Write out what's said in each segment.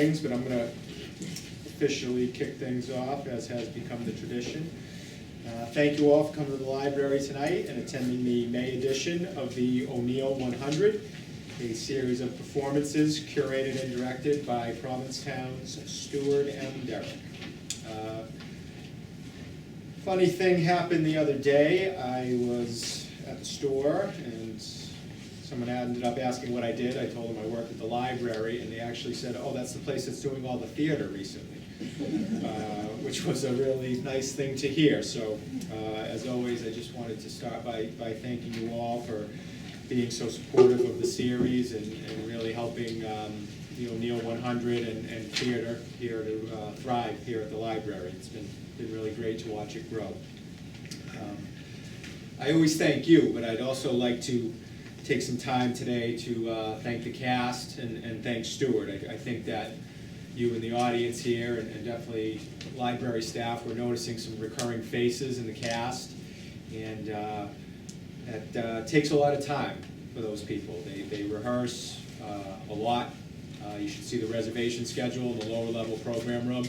weddings, but I'm going to officially kick things off, as has become the tradition. Thank you all for coming to the library tonight and attending the May edition of the O'Neill 100, a series of performances curated and directed by Provincetown's Stuard M. Derrick. Funny thing happened the other day. I was at the store and someone ended up asking what I did. I told them I worked at the library, and they actually said, "Oh, that's the place that's doing all the theater recently," which was a really nice thing to hear. So, as always, I just wanted to start by thanking you all for being so supportive of the series and really helping the O'Neill 100 and theater here to thrive here at the library. It's been really great to watch it grow. I always thank you, but I'd also like to take some time today to thank the cast and thank Stuart. I think that you in the audience here and definitely library staff were noticing some recurring faces in the cast, and that takes a lot of time for those people. They rehearse a lot. You should see the reservation schedule in the lower level program room.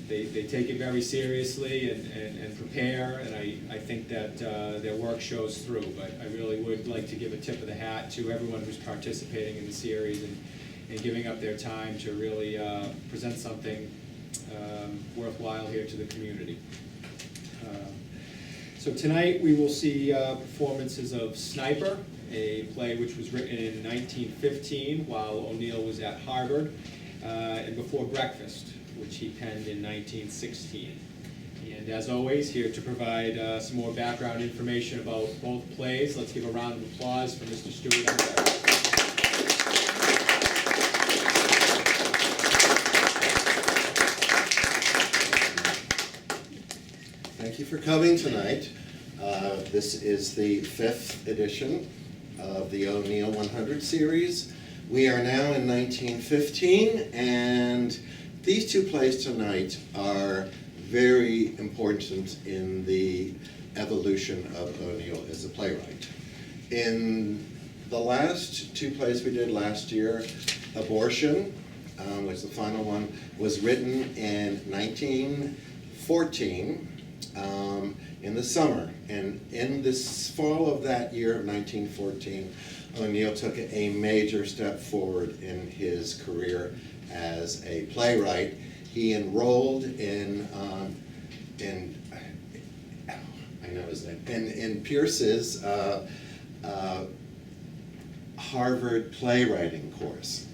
They take it very seriously and prepare, and I think that their work shows through. But I really would like to give a tip of the hat to everyone who's participating in the series and giving up their time to really present something worthwhile here to the community. So tonight we will see performances of Sniper, a play which was written in 1915 while O'Neill was at Harvard, and Before Breakfast, which he penned in 1916. And as always, here to provide some more background information about both plays, let's give a round of applause for Mr. Stuart M. Thank you for coming tonight. This is the 5th edition of the O'Neill 100 series. We are now in 1915, and these two plays tonight are very important in the evolution of O'Neill as a playwright. In the last two plays we did last year, Abortion, which the final one, was written in 1914 in the summer. And in this fall of that year of 1914, O'Neill took a major step forward in his career as a playwright. He enrolled in I know his name, in Pierce's Harvard playwriting course.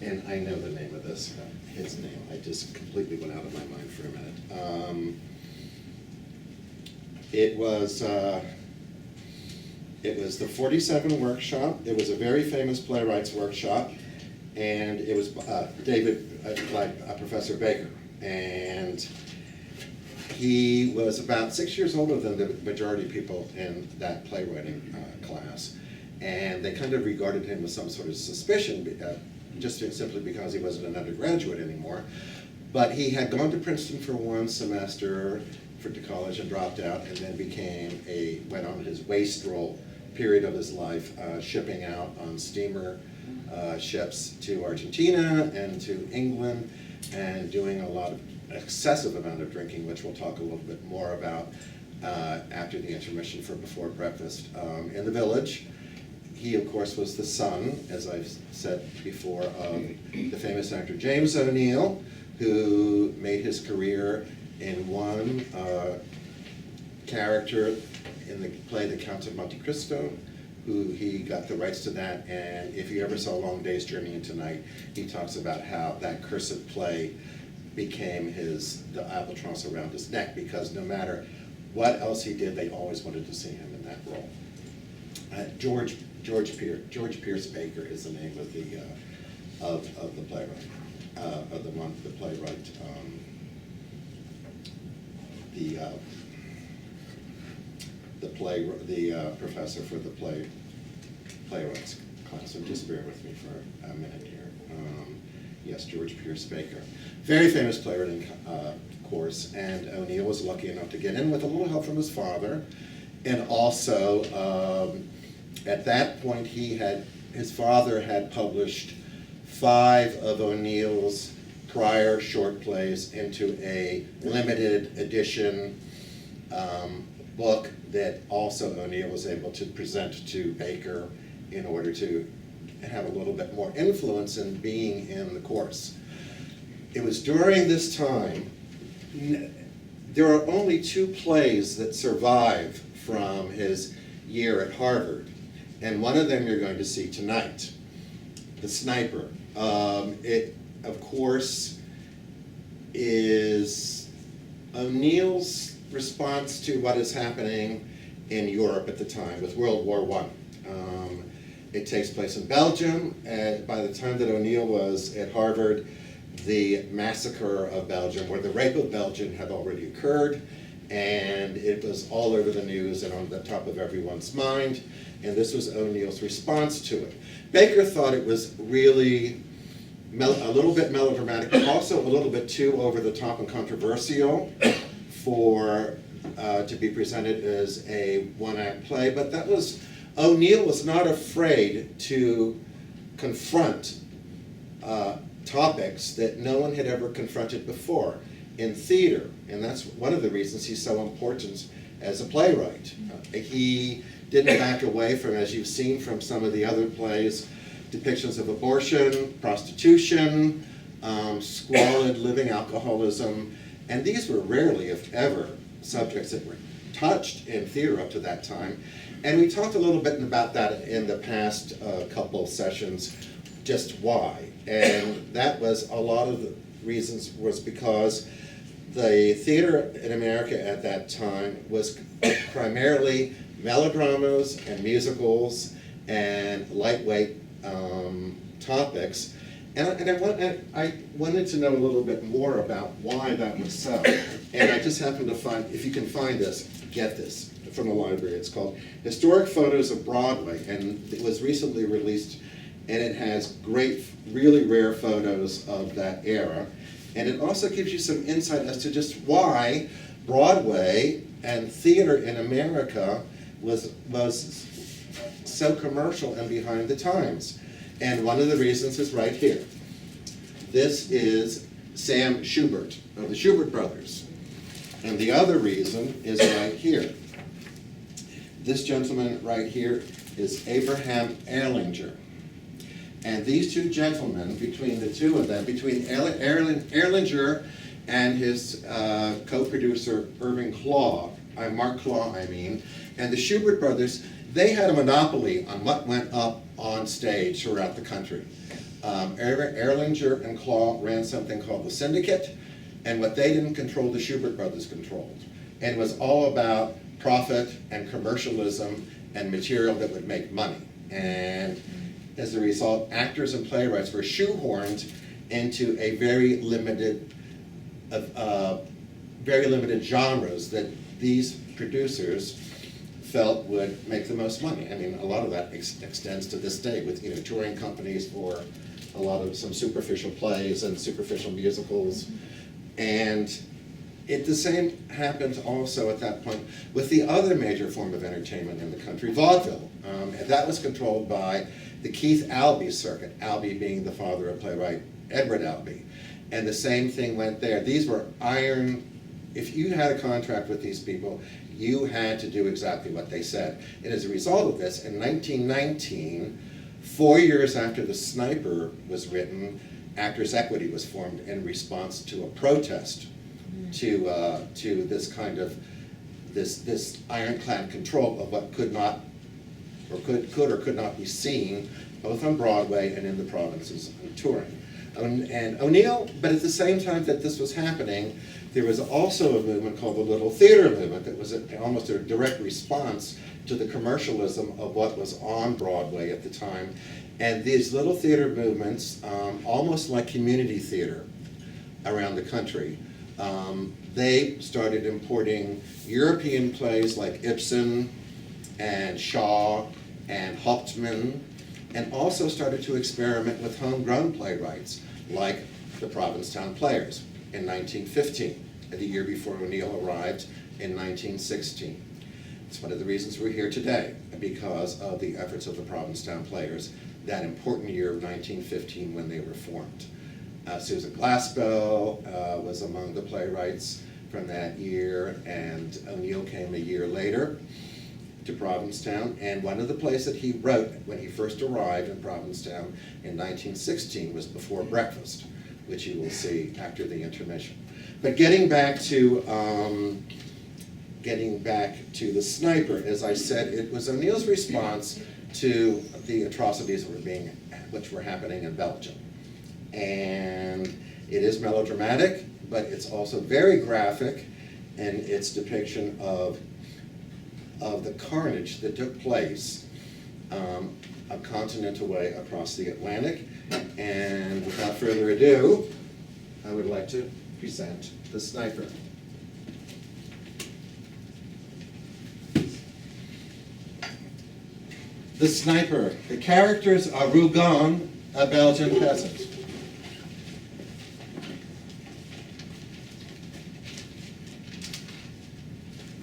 And I know the name of this, his name. I just completely went out of my mind for a minute. It was the 47 workshop. It was a very famous playwrights workshop, and it was Professor Baker, and he was about 6 years older than the majority of people in that playwriting class, and they kind of regarded him with some sort of suspicion, just simply because he wasn't an undergraduate anymore. But he had gone to Princeton for one semester to college and dropped out, and then went on his wastrel period of his life, shipping out on steamer ships to Argentina and to England, and doing a lot of excessive amount of drinking, which we'll talk a little bit more about after the intermission for Before Breakfast. In the Village, he of course was the son, as I've said before, of the famous actor James O'Neill, who made his career in one character in the play The Count of Monte Cristo, who he got the rights to that, and if you ever saw Long Day's Journey into Night, he talks about how that cursed play became the albatross around his neck, because no matter what else he did, they always wanted to see him in that role. George Pierce Baker is the name of the playwright, the professor for the playwrights class. So just bear with me for a minute here. Yes, George Pierce Baker. Very famous playwriting course, and O'Neill was lucky enough to get in with a little help from his father. And also, at that point, his father had published 5 of O'Neill's prior short plays into a limited edition book that also O'Neill was able to present to Baker in order to have a little bit more influence in being in the course. It was during this time, there are only 2 plays that survive from his year at Harvard, and one of them you're going to see tonight, The Sniper. It, of course, is O'Neill's response to what is happening in Europe at the time with World War I. It takes place in Belgium, and by the time that O'Neill was at Harvard, the massacre of Belgium, or the rape of Belgium, had already occurred, and it was all over the news and on the top of everyone's mind, and this was O'Neill's response to it. Baker thought it was really a little bit melodramatic, but also a little bit too over the top and controversial for to be presented as a one-act play, but that was, O'Neill was not afraid to confront topics that no one had ever confronted before in theater, and that's one of the reasons he's so important as a playwright. He didn't back away from, as you've seen from some of the other plays, depictions of abortion, prostitution, squalid living alcoholism, and these were rarely, if ever, subjects that were touched in theater up to that time. And we talked a little bit about that in the past couple sessions, just why. And that was a lot of the reasons was because the theater in America at that time was primarily melodramas and musicals and lightweight topics. And I wanted to know a little bit more about why that was so. And I just happened to find, if you can find this, get this from the library. It's called Historic Photos of Broadway, and it was recently released, and it has great, really rare photos of that era. And it also gives you some insight as to just why Broadway and theater in America was so commercial and behind the times. And one of the reasons is right here. This is Sam Schubert of the Schubert Brothers. And the other reason is right here. This gentleman right here is Abraham Erlanger. And these 2 gentlemen, between the 2 of them, between Erlanger and his co-producer Irving Mark Claw, and the Schubert Brothers, they had a monopoly on what went up on stage throughout the country. Erlanger and Claw ran something called the Syndicate, and what they didn't control, the Schubert Brothers controlled. And it was all about profit and commercialism and material that would make money. And as a result, actors and playwrights were shoehorned into a very limited genres that these producers felt would make the most money. I mean, a lot of that extends to this day with, touring companies for a lot of some superficial plays and superficial musicals. And the same happened also at that point with the other major form of entertainment in the country, vaudeville. And that was controlled by the Keith Albee circuit, Albee being the father of playwright Edward Albee. And the same thing went there. These were iron. If you had a contract with these people, you had to do exactly what they said. And as a result of this, in 1919, 4 years after The Sniper was written, Actors' Equity was formed in response to a protest to this kind of this ironclad control of what could not or could not be seen both on Broadway and in the provinces and touring. And O'Neill, but at the same time that this was happening, there was also a movement called the Little Theater Movement that was almost a direct response to the commercialism of what was on Broadway at the time. And these little theater movements, almost like community theater around the country, they started importing European plays like Ibsen and Shaw and Hauptmann, and also started to experiment with homegrown playwrights like the Provincetown Players in 1915, the year before O'Neill arrived in 1916. It's one of the reasons we're here today, because of the efforts of the Provincetown Players that important year of 1915 when they were formed. Susan Glaspell was among the playwrights from that year, and O'Neill came a year later to Provincetown, and one of the plays that he wrote when he first arrived in Provincetown in 1916 was Before Breakfast, which you will see after the intermission. But getting back to the sniper, as I said, it was O'Neill's response to the atrocities which were happening in Belgium. And it is melodramatic, but it's also very graphic in its depiction of the carnage that took place a continent away across the Atlantic. And without further ado, I would like to present The Sniper. The Sniper. The characters are Rougon, a Belgian peasant.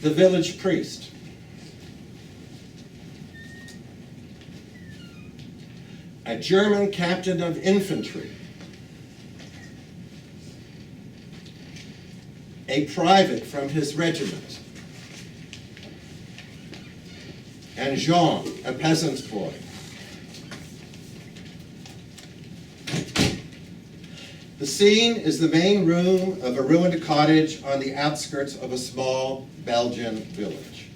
The village priest. A German captain of infantry. A private from his regiment. And Jean, a peasant boy. The scene is the main room of a ruined cottage on the outskirts of a small Belgian village.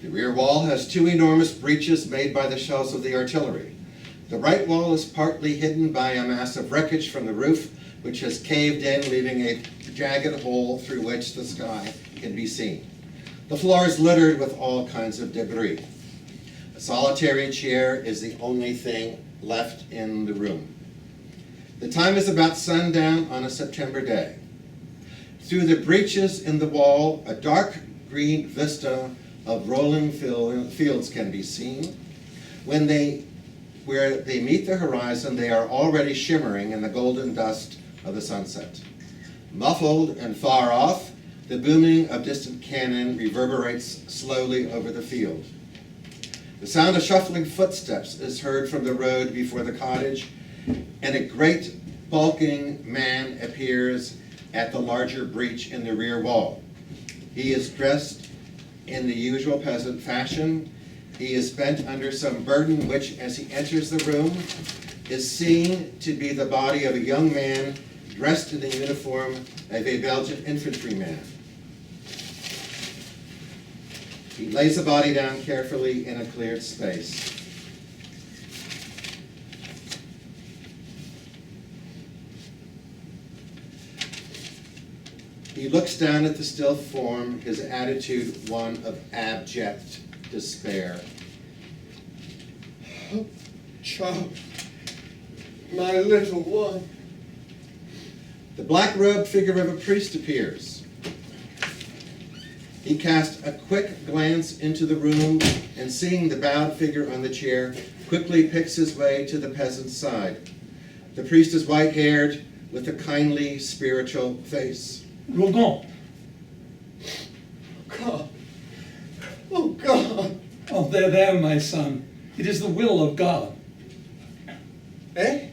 The rear wall has two enormous breaches made by the shells of the artillery. The right wall is partly hidden by a mass of wreckage from the roof, which has caved in, leaving a jagged hole through which the sky can be seen. The floor is littered with all kinds of debris. A solitary chair is the only thing left in the room. The time is about sundown on a September day. Through the breaches in the wall, a dark green vista of rolling fields can be seen. Where they meet the horizon, they are already shimmering in the golden dust of the sunset. Muffled and far off, the booming of distant cannon reverberates slowly over the field. The sound of shuffling footsteps is heard from the road before the cottage, and a great bulking man appears at the larger breach in the rear wall. He is dressed in the usual peasant fashion. He is bent under some burden which, as he enters the room, is seen to be the body of a young man dressed in the uniform of a Belgian infantryman. He lays the body down carefully in a cleared space. He looks down at the still form, his attitude one of abject despair. Oh, child, my little one. The black-robed figure of a priest appears. He casts a quick glance into the room and, seeing the bowed figure on the chair, quickly picks his way to the peasant's side. The priest is white-haired with a kindly, spiritual face. Rougon. God. Oh, God. Oh, there, my son. It is the will of God. Eh?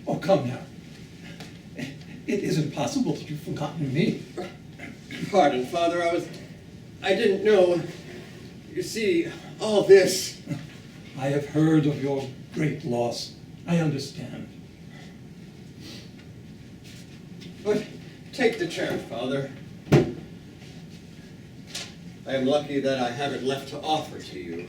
Oh, come now. It isn't possible that you've forgotten me. Pardon, Father, I didn't know. You see, all this. I have heard of your great loss. I understand. But take the chair, Father. I am lucky that I have it left to offer to you.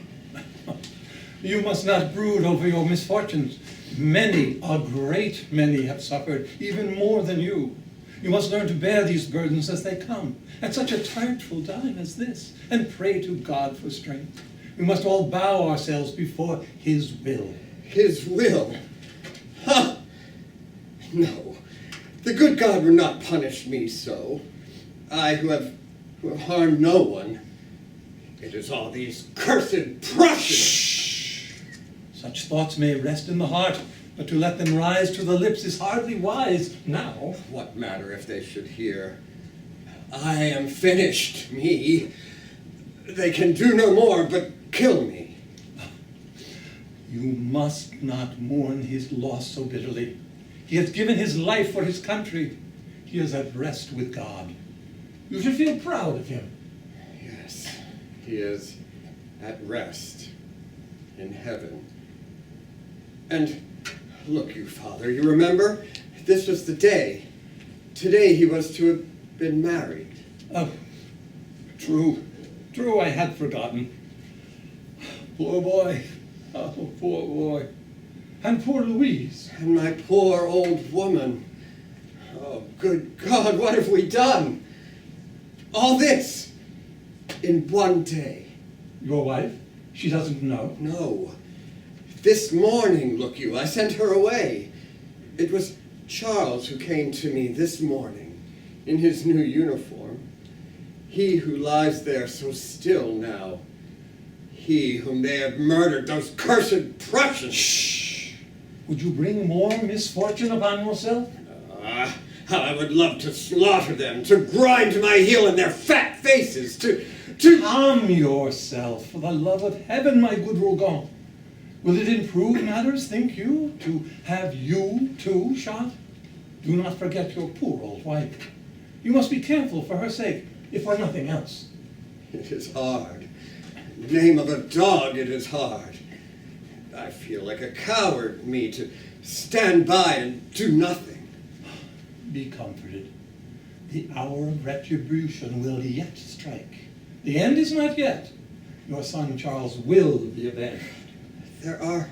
You must not brood over your misfortunes. Many, a great many, have suffered, even more than you. You must learn to bear these burdens as they come, at such a dreadful time as this, and pray to God for strength. We must all bow ourselves before His will. His will? Ha! No. The good God will not punish me so. I who have harmed no one. It is all these cursed Prussians. Shh! Such thoughts may rest in the heart, but to let them rise to the lips is hardly wise now. What matter if they should hear? I am finished, me. They can do no more but kill me. You must not mourn his loss so bitterly. He has given his life for his country. He is at rest with God. You should feel proud of him. Yes, he is at rest in heaven. And look, you father, you remember? This was the day. Today he was to have been married. Oh, true. True, I had forgotten. Poor boy. Oh, poor boy. And poor Louise. And my poor old woman. Oh, good God, what have we done? All this in one day. Your wife? She doesn't know? No. This morning, look you, I sent her away. It was Charles who came to me this morning in his new uniform. He who lies there so still now. He whom they have murdered, those cursed Prussians. Shh! Would you bring more misfortune upon yourself? How I would love to slaughter them, to grind my heel in their fat faces, to... Calm yourself, for the love of heaven, my good Rougon. Will it improve matters, think you, to have you, too, shot? Do not forget your poor old wife. You must be careful for her sake, if for nothing else. It is hard. Name of a dog, it is hard. I feel like a coward, me, to stand by and do nothing. Be comforted. The hour of retribution will yet strike. The end is not yet. Your son Charles will be avenged. There are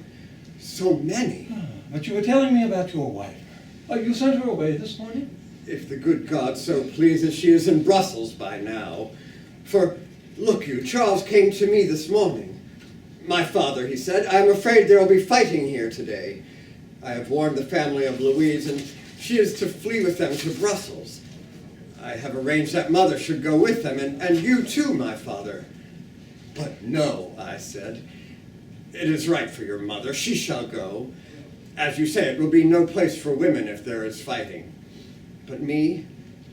so many. But you were telling me about your wife. You sent her away this morning? If the good God so pleases, she is in Brussels by now. For, look you, Charles came to me this morning. My father, he said, I am afraid there will be fighting here today. I have warned the family of Louise, and she is to flee with them to Brussels. I have arranged that mother should go with them, and you too, my father. But no, I said. It is right for your mother. She shall go. As you say, it will be no place for women if there is fighting. But me?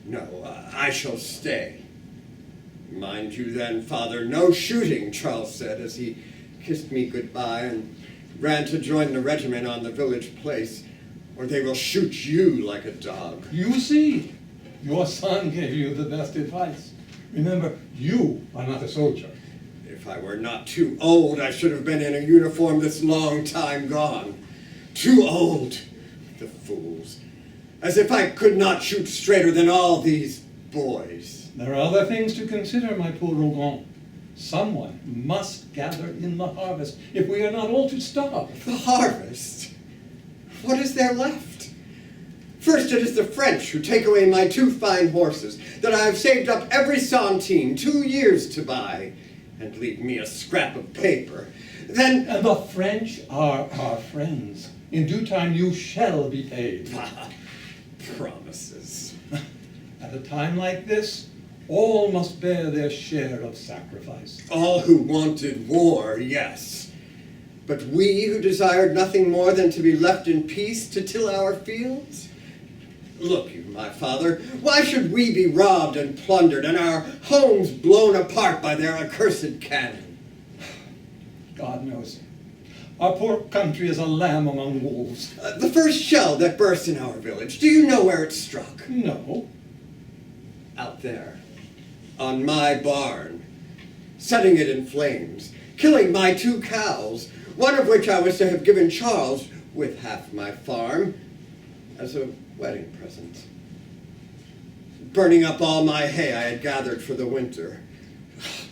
No, I shall stay. Mind you then, father, no shooting, Charles said as he kissed me goodbye and ran to join the regiment on the village place, or they will shoot you like a dog. You see, your son gave you the best advice. Remember, you are not a soldier. If I were not too old, I should have been in a uniform this long time gone. Too old, the fools. As if I could not shoot straighter than all these boys. There are other things to consider, my poor Rougon. Someone must gather in the harvest if we are not all to starve. The harvest? What is there left? First it is the French who take away my 2 fine horses that I have saved up every centime 2 years to buy, and leave me a scrap of paper. Then... And the French are our friends. In due time you shall be paid. Promises. At a time like this, all must bear their share of sacrifice. All who wanted war, yes. But we who desired nothing more than to be left in peace to till our fields? Look you, my father, why should we be robbed and plundered and our homes blown apart by their accursed cannon? God knows. Our poor country is a lamb among wolves. The first shell that burst in our village, do you know where it struck? No. Out there, on my barn, setting it in flames, killing my 2 cows, one of which I was to have given Charles, with half my farm, as a wedding present. Burning up all my hay I had gathered for the winter.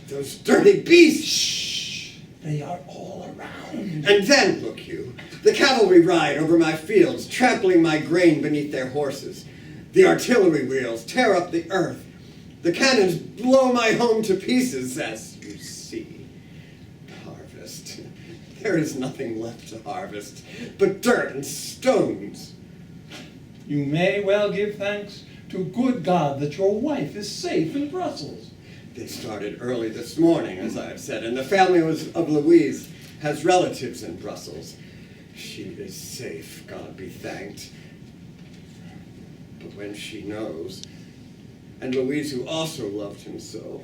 Those dirty beasts! Shh! They are all around. And then, look you, the cavalry ride over my fields, trampling my grain beneath their horses. The artillery wheels tear up the earth. The cannons blow my home to pieces, as you see. Harvest. There is nothing left to harvest but dirt and stones. You may well give thanks to good God that your wife is safe in Brussels. They started early this morning, as I have said, and the family of Louise has relatives in Brussels. She is safe, God be thanked. But when she knows, and Louise, who also loved him so.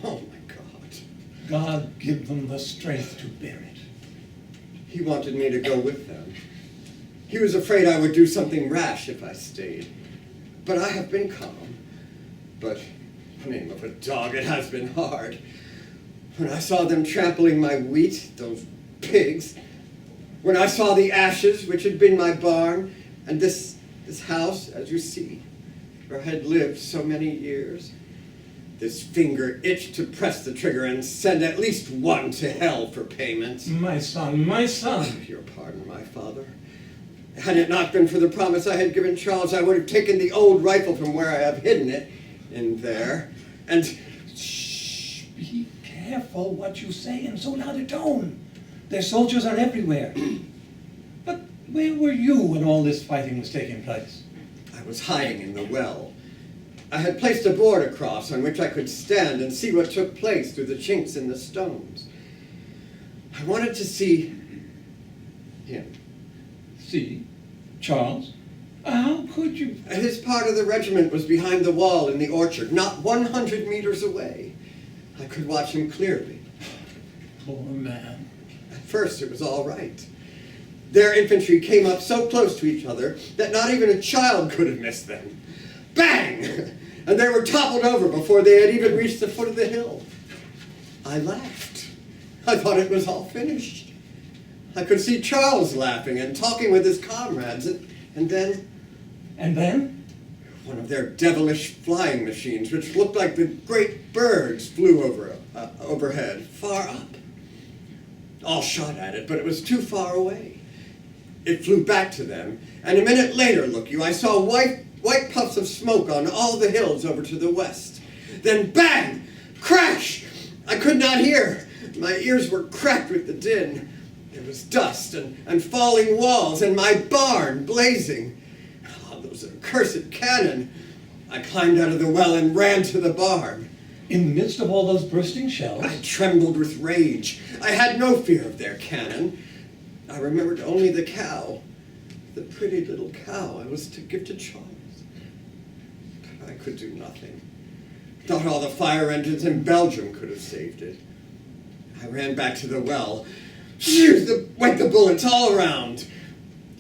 Oh my God. God give them the strength to bear it. He wanted me to go with them. He was afraid I would do something rash if I stayed. But I have been calm. But, name of a dog, it has been hard. When I saw them trampling my wheat, those pigs, when I saw the ashes which had been my barn, and this house, as you see, where I had lived so many years, this finger itched to press the trigger and send at least one to hell for payment. My son, my son. Your pardon, my father. Had it not been for the promise I had given Charles, I would have taken the old rifle from where I have hidden it, in there, and... Shh, be careful what you say in so loud a tone. Their soldiers are everywhere. But where were you when all this fighting was taking place? I was hiding in the well. I had placed a board across on which I could stand and see what took place through the chinks in the stones. I wanted to see him. See? Charles? How could you? His part of the regiment was behind the wall in the orchard, not 100 meters away. I could watch him clearly. Poor man. At first, it was all right. Their infantry came up so close to each other that not even a child could have missed them. Bang! And they were toppled over before they had even reached the foot of the hill. I laughed. I thought it was all finished. I could see Charles laughing and talking with his comrades, and then... And then? One of their devilish flying machines, which looked like the great birds, flew overhead, far up. All shot at it, but it was too far away. It flew back to them, and a minute later, look you, I saw white puffs of smoke on all the hills over to the west. Then bang! Crash! I could not hear. My ears were cracked with the din. There was dust and falling walls, and my barn blazing. Oh, those accursed cannon! I climbed out of the well and ran to the barn. In the midst of all those bursting shells? I trembled with rage. I had no fear of their cannon. I remembered only the cow, the pretty little cow I was to give to Charles. But I could do nothing. Not all the fire engines in Belgium could have saved it. I ran back to the well. Went the bullets all around.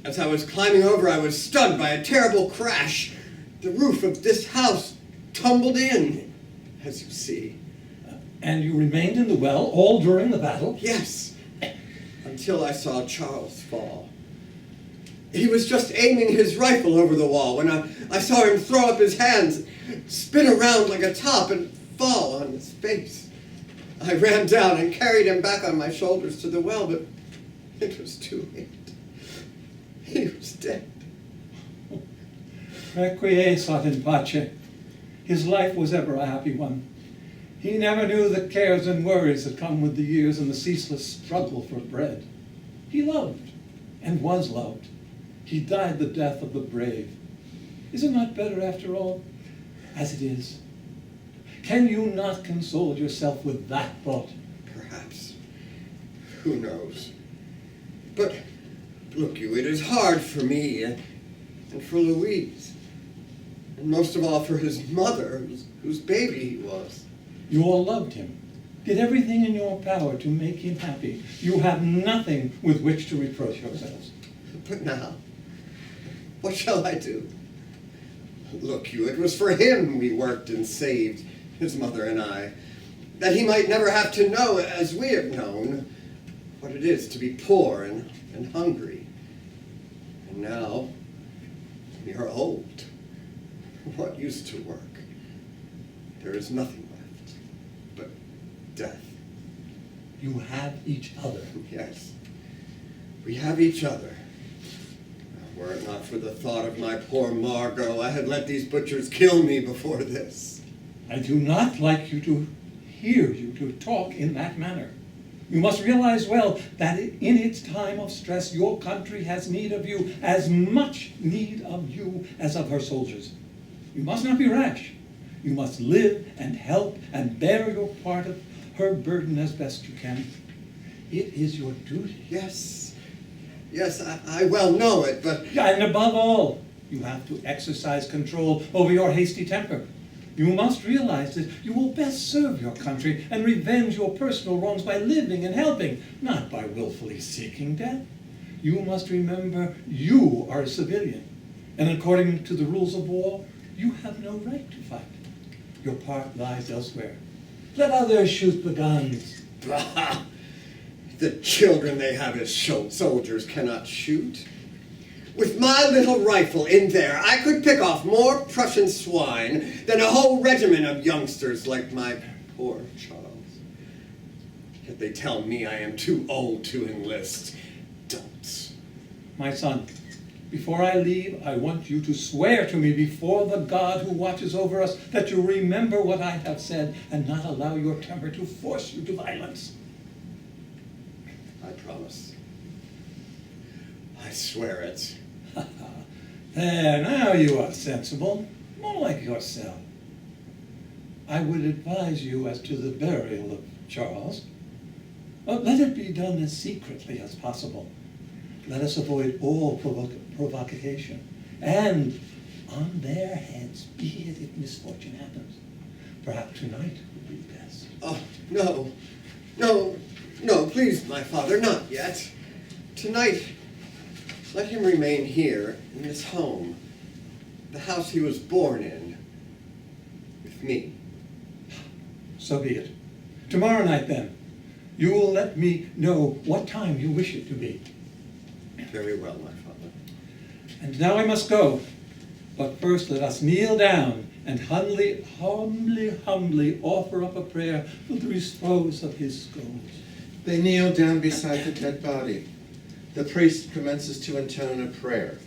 As I was climbing over, I was stunned by a terrible crash. The roof of this house tumbled in, as you see. And you remained in the well all during the battle? Yes, until I saw Charles fall. He was just aiming his rifle over the wall when I saw him throw up his hands, spin around like a top, and fall on his face. I ran down and carried him back on my shoulders to the well, but it was too late. He was dead. Requiescat in pace. His life was ever a happy one. He never knew the cares and worries that come with the years and the ceaseless struggle for bread. He loved and was loved. He died the death of the brave. Is it not better, after all, as it is? Can you not console yourself with that thought? Perhaps. Who knows? But, look you, it is hard for me and for Louise. And most of all for his mother, whose baby he was. You all loved him, did everything in your power to make him happy. You have nothing with which to reproach yourselves. But now, what shall I do? Look you, it was for him we worked and saved, his mother and I, that he might never have to know, as we have known, what it is to be poor and hungry. And now, we are old. What use to work? There is nothing left but death. You have each other. Yes, we have each other. Were it not for the thought of my poor Margot, I had let these butchers kill me before this. I do not like you to hear you to talk in that manner. You must realize well that in its time of stress, your country has need of you, as much need of you as of her soldiers. You must not be rash. You must live and help and bear your part of her burden as best you can. It is your duty. Yes, I well know it, but... And above all, You have to exercise control over your hasty temper. You must realize that you will best serve your country and revenge your personal wrongs by living and helping, not by willfully seeking death. You must remember you are a civilian, and according to the rules of war, you have no right to fight. Your part lies elsewhere. Let others shoot the guns. Bah! The children they have as soldiers cannot shoot. With my little rifle in there, I could pick off more Prussian swine than a whole regiment of youngsters like my poor Charles. Yet they tell me I am too old to enlist. Don'ts. My son, before I leave, I want you to swear to me before the God who watches over us that you'll remember what I have said and not allow your temper to force you to violence. I promise. I swear it. There, now you are sensible, more like yourself. I would advise you as to the burial of Charles. Let it be done as secretly as possible. Let us avoid all provocation. And on their heads, be it if misfortune happens. Perhaps tonight would be best. Oh, no. No, please, my father, not yet. Tonight, let him remain here in this home, the house he was born in, with me. So be it. Tomorrow night, then, you will let me know what time you wish it to be. Very well, my father. And now I must go. But first let us kneel down and humbly offer up a prayer for the repose of his souls. They kneel down beside the dead body. The priest commences to intone a prayer.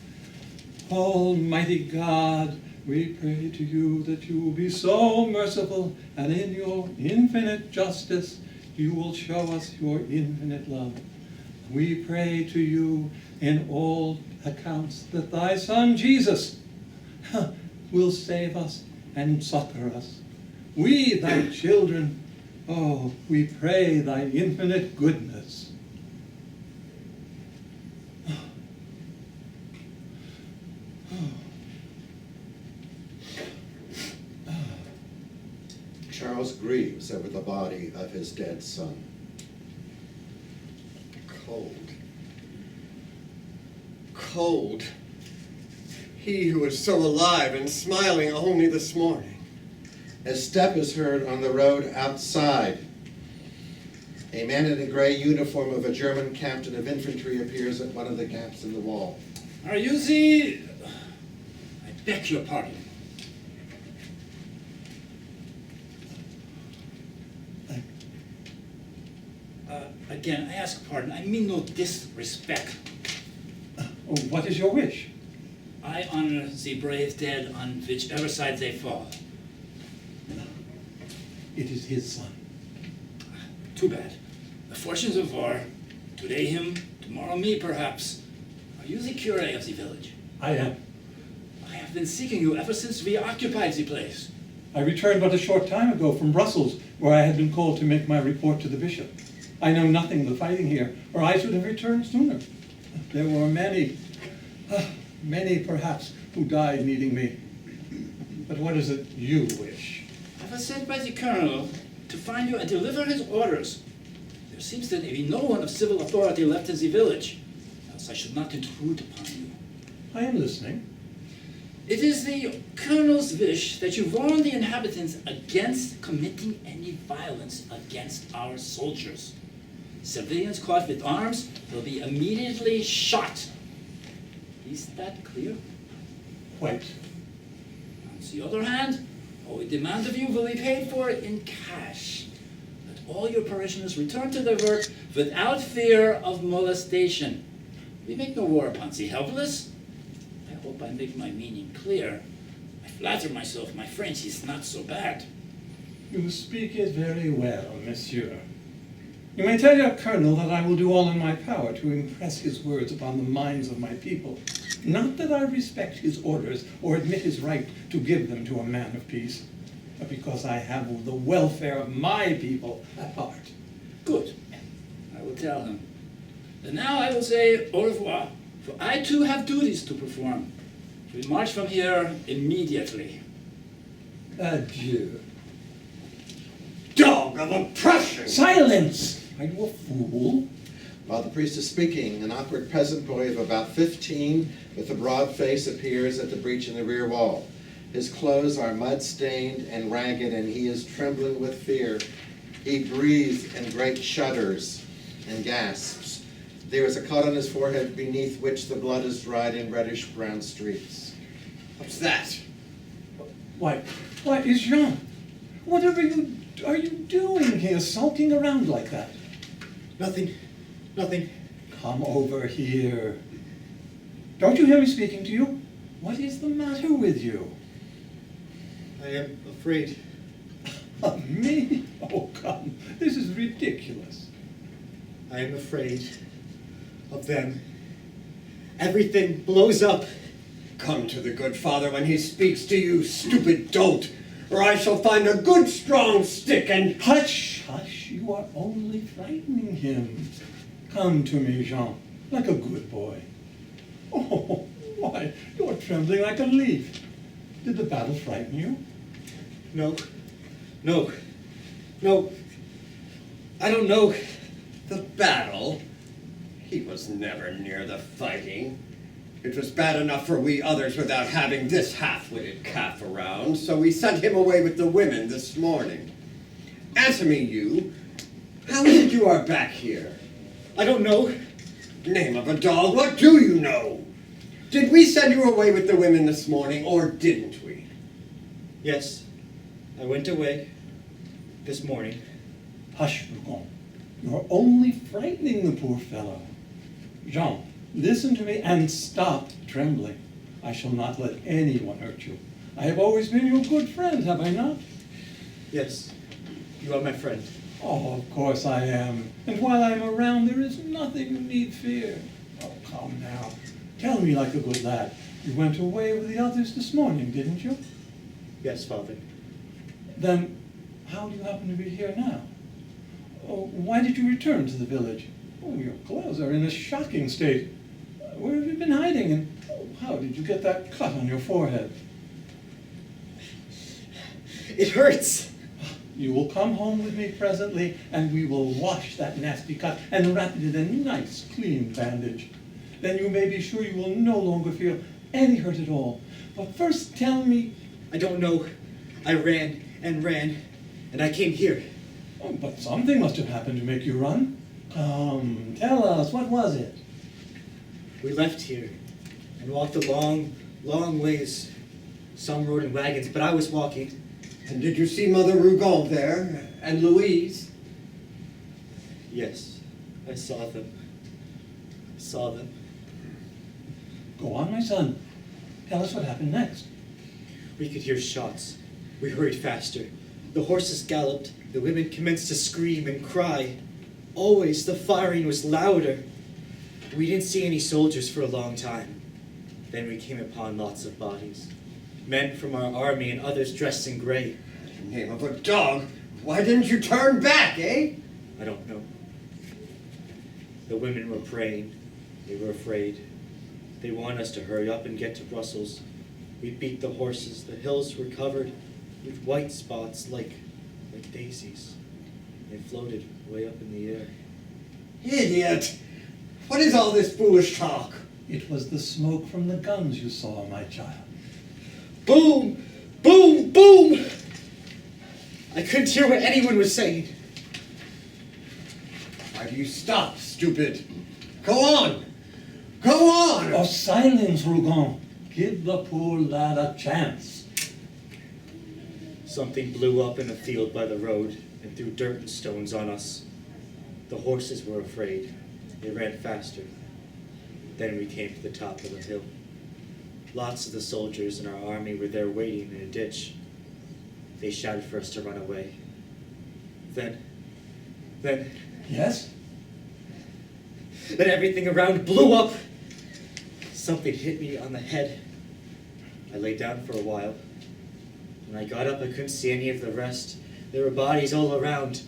Almighty God, we pray to you that you will be so merciful, and in your infinite justice you will show us your infinite love. We pray to you in all accounts that thy Son Jesus will save us and succor us. We, thy children, we pray thy infinite goodness. Charles grieves over the body of his dead son. Cold. He who was so alive and smiling only this morning. A step is heard on the road outside. A man in a gray uniform of a German captain of infantry appears at one of the gaps in the wall. Are you the... I beg your pardon. Again, I ask pardon. I mean no disrespect. What is your wish? I honor the brave dead on whichever side they fall. It is his son. Too bad. The fortunes of war. Today him, tomorrow me, perhaps. Are you the curé of the village? I am. I have been seeking you ever since we occupied the place. I returned but a short time ago from Brussels, where I had been called to make my report to the bishop. I know nothing of the fighting here, or I should have returned sooner. There were many perhaps, who died needing me. But what is it you wish? I was sent by the colonel to find you and deliver his orders. There seems to be no one of civil authority left in the village, else I should not intrude upon you. I am listening. It is the colonel's wish that you warn the inhabitants against committing any violence against our soldiers. Civilians caught with arms will be immediately shot. Is that clear? Quite. On the other hand, all we demand of you will be paid for in cash. Let all your parishioners return to their work without fear of molestation. We make no war upon the helpless. I hope I make my meaning clear. I flatter myself my French is not so bad. You speak it very well, monsieur. You may tell your colonel that I will do all in my power to impress his words upon the minds of my people. Not that I respect his orders or admit his right to give them to a man of peace, but because I have the welfare of my people at heart. Good. I will tell him. And now I will say au revoir, for I too have duties to perform. We march from here immediately. Adieu. Dog of oppression! Silence! Are you a fool? While the priest is speaking, an awkward peasant boy of about 15 with a broad face appears at the breach in the rear wall. His clothes are mud-stained and ragged, and he is trembling with fear. He breathes in great shudders and gasps. There is a cut on his forehead beneath which the blood is dried in reddish-brown streaks. What's that? Why, is Jean? Whatever are you doing here, sulking around like that? Nothing. Come over here. Don't you hear me speaking to you? What is the matter with you? I am afraid. Of me? Oh, come. This is ridiculous. I am afraid of them. Everything blows up. Come to the good father when he speaks to you, stupid dolt, or I shall find a good strong stick and... Hush, hush. You are only frightening him. Come to me, Jean, like a good boy. Oh, why, you're trembling like a leaf. Did the battle frighten you? No. I don't know. The battle? He was never near the fighting. It was bad enough for we others without having this half-witted calf around, so we sent him away with the women this morning. Answer me, you. How is it you are back here? I don't know. Name of a dog, what do you know? Did we send you away with the women this morning, or didn't we? Yes, I went away this morning. Hush, Rougon. You're only frightening the poor fellow. Jean, listen to me and stop trembling. I shall not let anyone hurt you. I have always been your good friend, have I not? Yes, you are my friend. Oh, of course I am. And while I'm around, there is nothing you need fear. Oh, come now. Tell me like a good lad. You went away with the others this morning, didn't you? Yes, Father. Then how do you happen to be here now? Oh, why did you return to the village? Oh, your clothes are in a shocking state. Where have you been hiding? And how did you get that cut on your forehead? It hurts. You will come home with me presently, and we will wash that nasty cut and wrap it in a nice, clean bandage. Then you may be sure you will no longer feel any hurt at all. But first tell me... I don't know. I ran, and I came here. Oh, but something must have happened to make you run. Come, tell us, what was it? We left here and walked a long, long ways. Some rode in wagons, but I was walking. And did you see Mother Rougon there, and Louise? Yes, I saw them. Go on, my son. Tell us what happened next. We could hear shots. We hurried faster. The horses galloped. The women commenced to scream and cry. Always the firing was louder. We didn't see any soldiers for a long time. Then we came upon lots of bodies. Men from our army and others dressed in gray. Name of a dog! Why didn't you turn back, eh? I don't know. The women were praying. They were afraid. They wanted us to hurry up and get to Brussels. We beat the horses. The hills were covered with white spots like daisies. They floated way up in the air. Idiot! What is all this foolish talk? It was the smoke from the guns you saw, my child. Boom! Boom! Boom! I couldn't hear what anyone was saying. Why do you stop, stupid? Go on! Go on! Oh, silence, Rougon. Give the poor lad a chance. Something blew up in a field by the road and threw dirt and stones on us. The horses were afraid. They ran faster. Then we came to the top of the hill. Lots of the soldiers in our army were there waiting in a ditch. They shouted for us to run away. Then Yes? everything around blew up. Something hit me on the head. I lay down for a while. When I got up, I couldn't see any of the rest. There were bodies all around.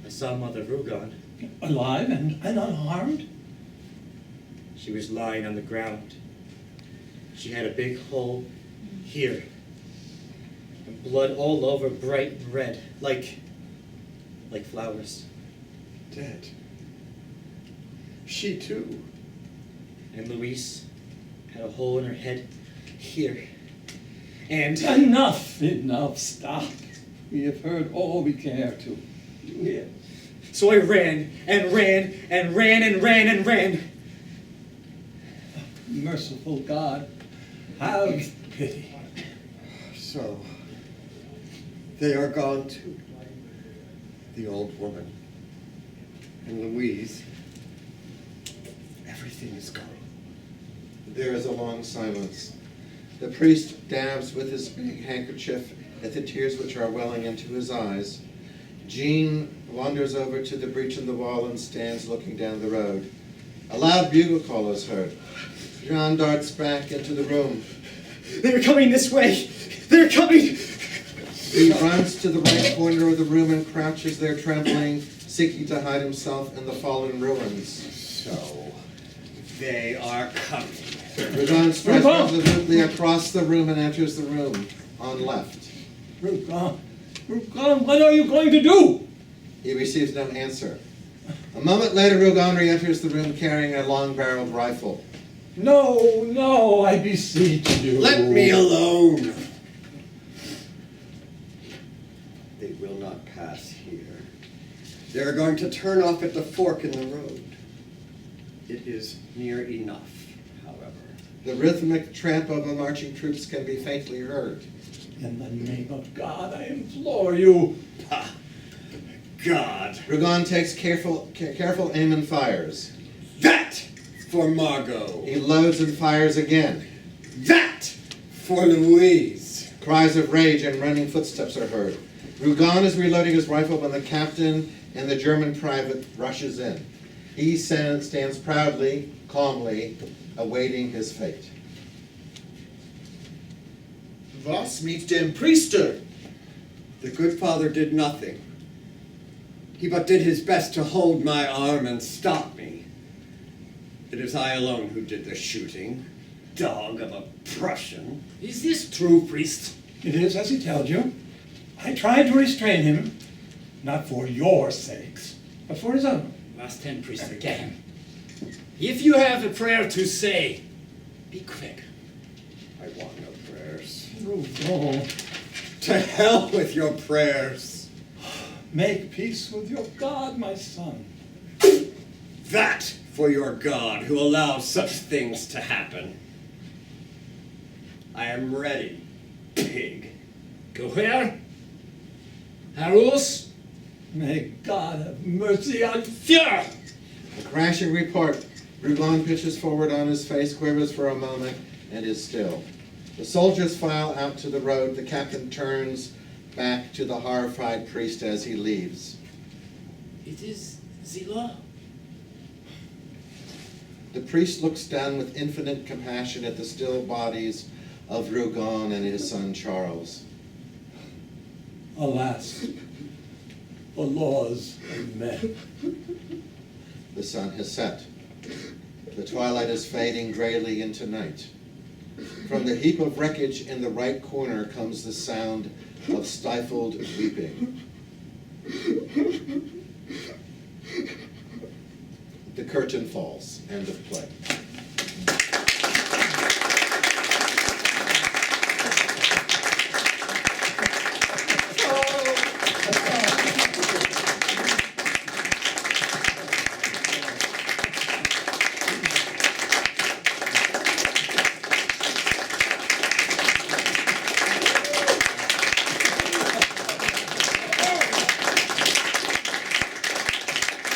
I saw Mother Rougon. Alive and unharmed? She was lying on the ground. She had a big hole here. And blood all over, bright red, like flowers. Dead. She too. And Louise had a hole in her head here. And Enough, enough, stop. We have heard all we care to. You hear? so I ran and ran and ran and ran and ran. Merciful God, have pity. So, they are gone too. The old woman. And Louise. Everything is gone. There is a long silence. The priest dabs with his big handkerchief at the tears which are welling into his eyes. Jean wanders over to the breach in the wall and stands looking down the road. A loud bugle call is heard. Jean darts back into the room. They're coming this way. They're coming. He runs to the right corner of the room and crouches there trembling, seeking to hide himself in the fallen ruins. So, they are coming. Rougon strides resolutely across the room and enters the room on left. Rougon, Rougon, what are you going to do? He receives no answer. A moment later, Rougon re-enters the room carrying a long-barreled rifle. No, no, I beseech you. Let me alone! They will not pass here. They are going to turn off at the fork in the road. It is near enough, however. The rhythmic tramp of the marching troops can be faintly heard. In the name of God, I implore you. Ha! God! Rougon takes careful aim and fires. That for Margot! He loads and fires again. That for Louise! Cries of rage and running footsteps are heard. Rougon is reloading his rifle when the captain and the German private rushes in. He stands proudly, calmly, awaiting his fate. Was mit dem Priester? The good father did nothing. He but did his best to hold my arm and stop me. It is I alone who did the shooting. Dog of a Prussian. Is this true, priest? It is as he tells you. I tried to restrain him, not for your sakes, but for his own. Last 10, priest, again. If you have a prayer to say, be quick. I want no prayers. Rougon, To hell with your prayers. make peace with your God, my son. That for your God who allows such things to happen. I am ready, pig. Go where? Harus? May God have mercy on Führer! A crashing report. Rougon pitches forward on his face, quivers for a moment, and is still. The soldiers file out to the road. The captain turns back to the horrified priest as he leaves. It is the law. The priest looks down with infinite compassion at the still bodies of Rougon and his son Charles. Alas, the laws of men. The sun has set. The twilight is fading grayly into night. From the heap of wreckage in the right corner comes the sound of stifled weeping. The curtain falls. End of play.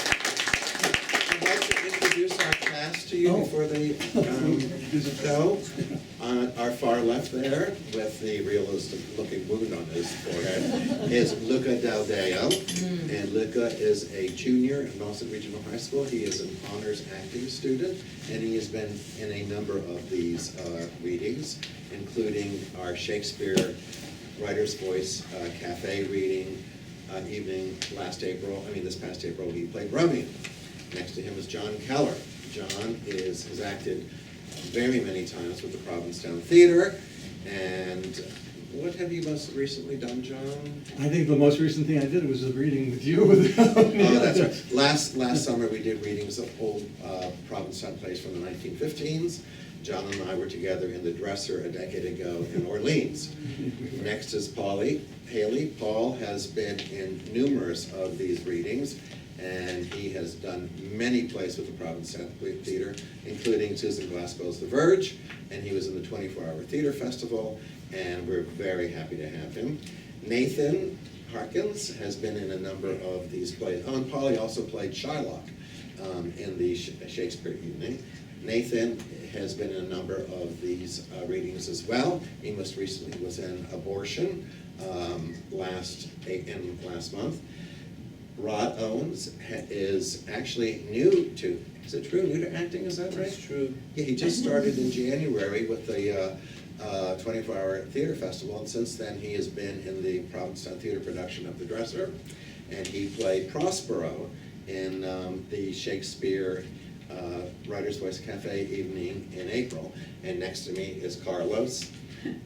I'd like to introduce our class to you before they go. On our far left there, with the realistic-looking wound on his forehead, is Luca Daldeo. And Luca is a junior at Nelson Regional High School. He is an honors acting student, and he has been in a number of these readings, including our Shakespeare Writer's Voice Cafe reading evening this past April, he played Romeo. Next to him is John Keller. John has acted very many times with the Provincetown Theater. And what have you most recently done, John? I think the most recent thing I did was a reading with you. Oh, that's right. Last summer, we did readings of old Provincetown plays from the 1915s. John and I were together in the Dresser a decade ago in Orleans. Next is Paulie Haley. Paul has been in numerous of these readings, and he has done many plays with the Provincetown Theater, including Susan Glaspell's The Verge, and he was in the 24-Hour Theater Festival, and we're very happy to have him. Nathan Harkins has been in a number of these plays. Oh, and Paulie also played Shylock in the Shakespeare evening. Nathan has been in a number of these readings as well. He most recently was in Abortion last month. Rod Owens is actually new to, is it true, new to acting, is that right? That's true. Yeah, he just started in January with the 24-Hour Theater Festival, and since then he has been in the Provincetown Theater production of The Dresser, and he played Prospero in the Shakespeare Writer's Voice Cafe evening in April. And next to me is Carlos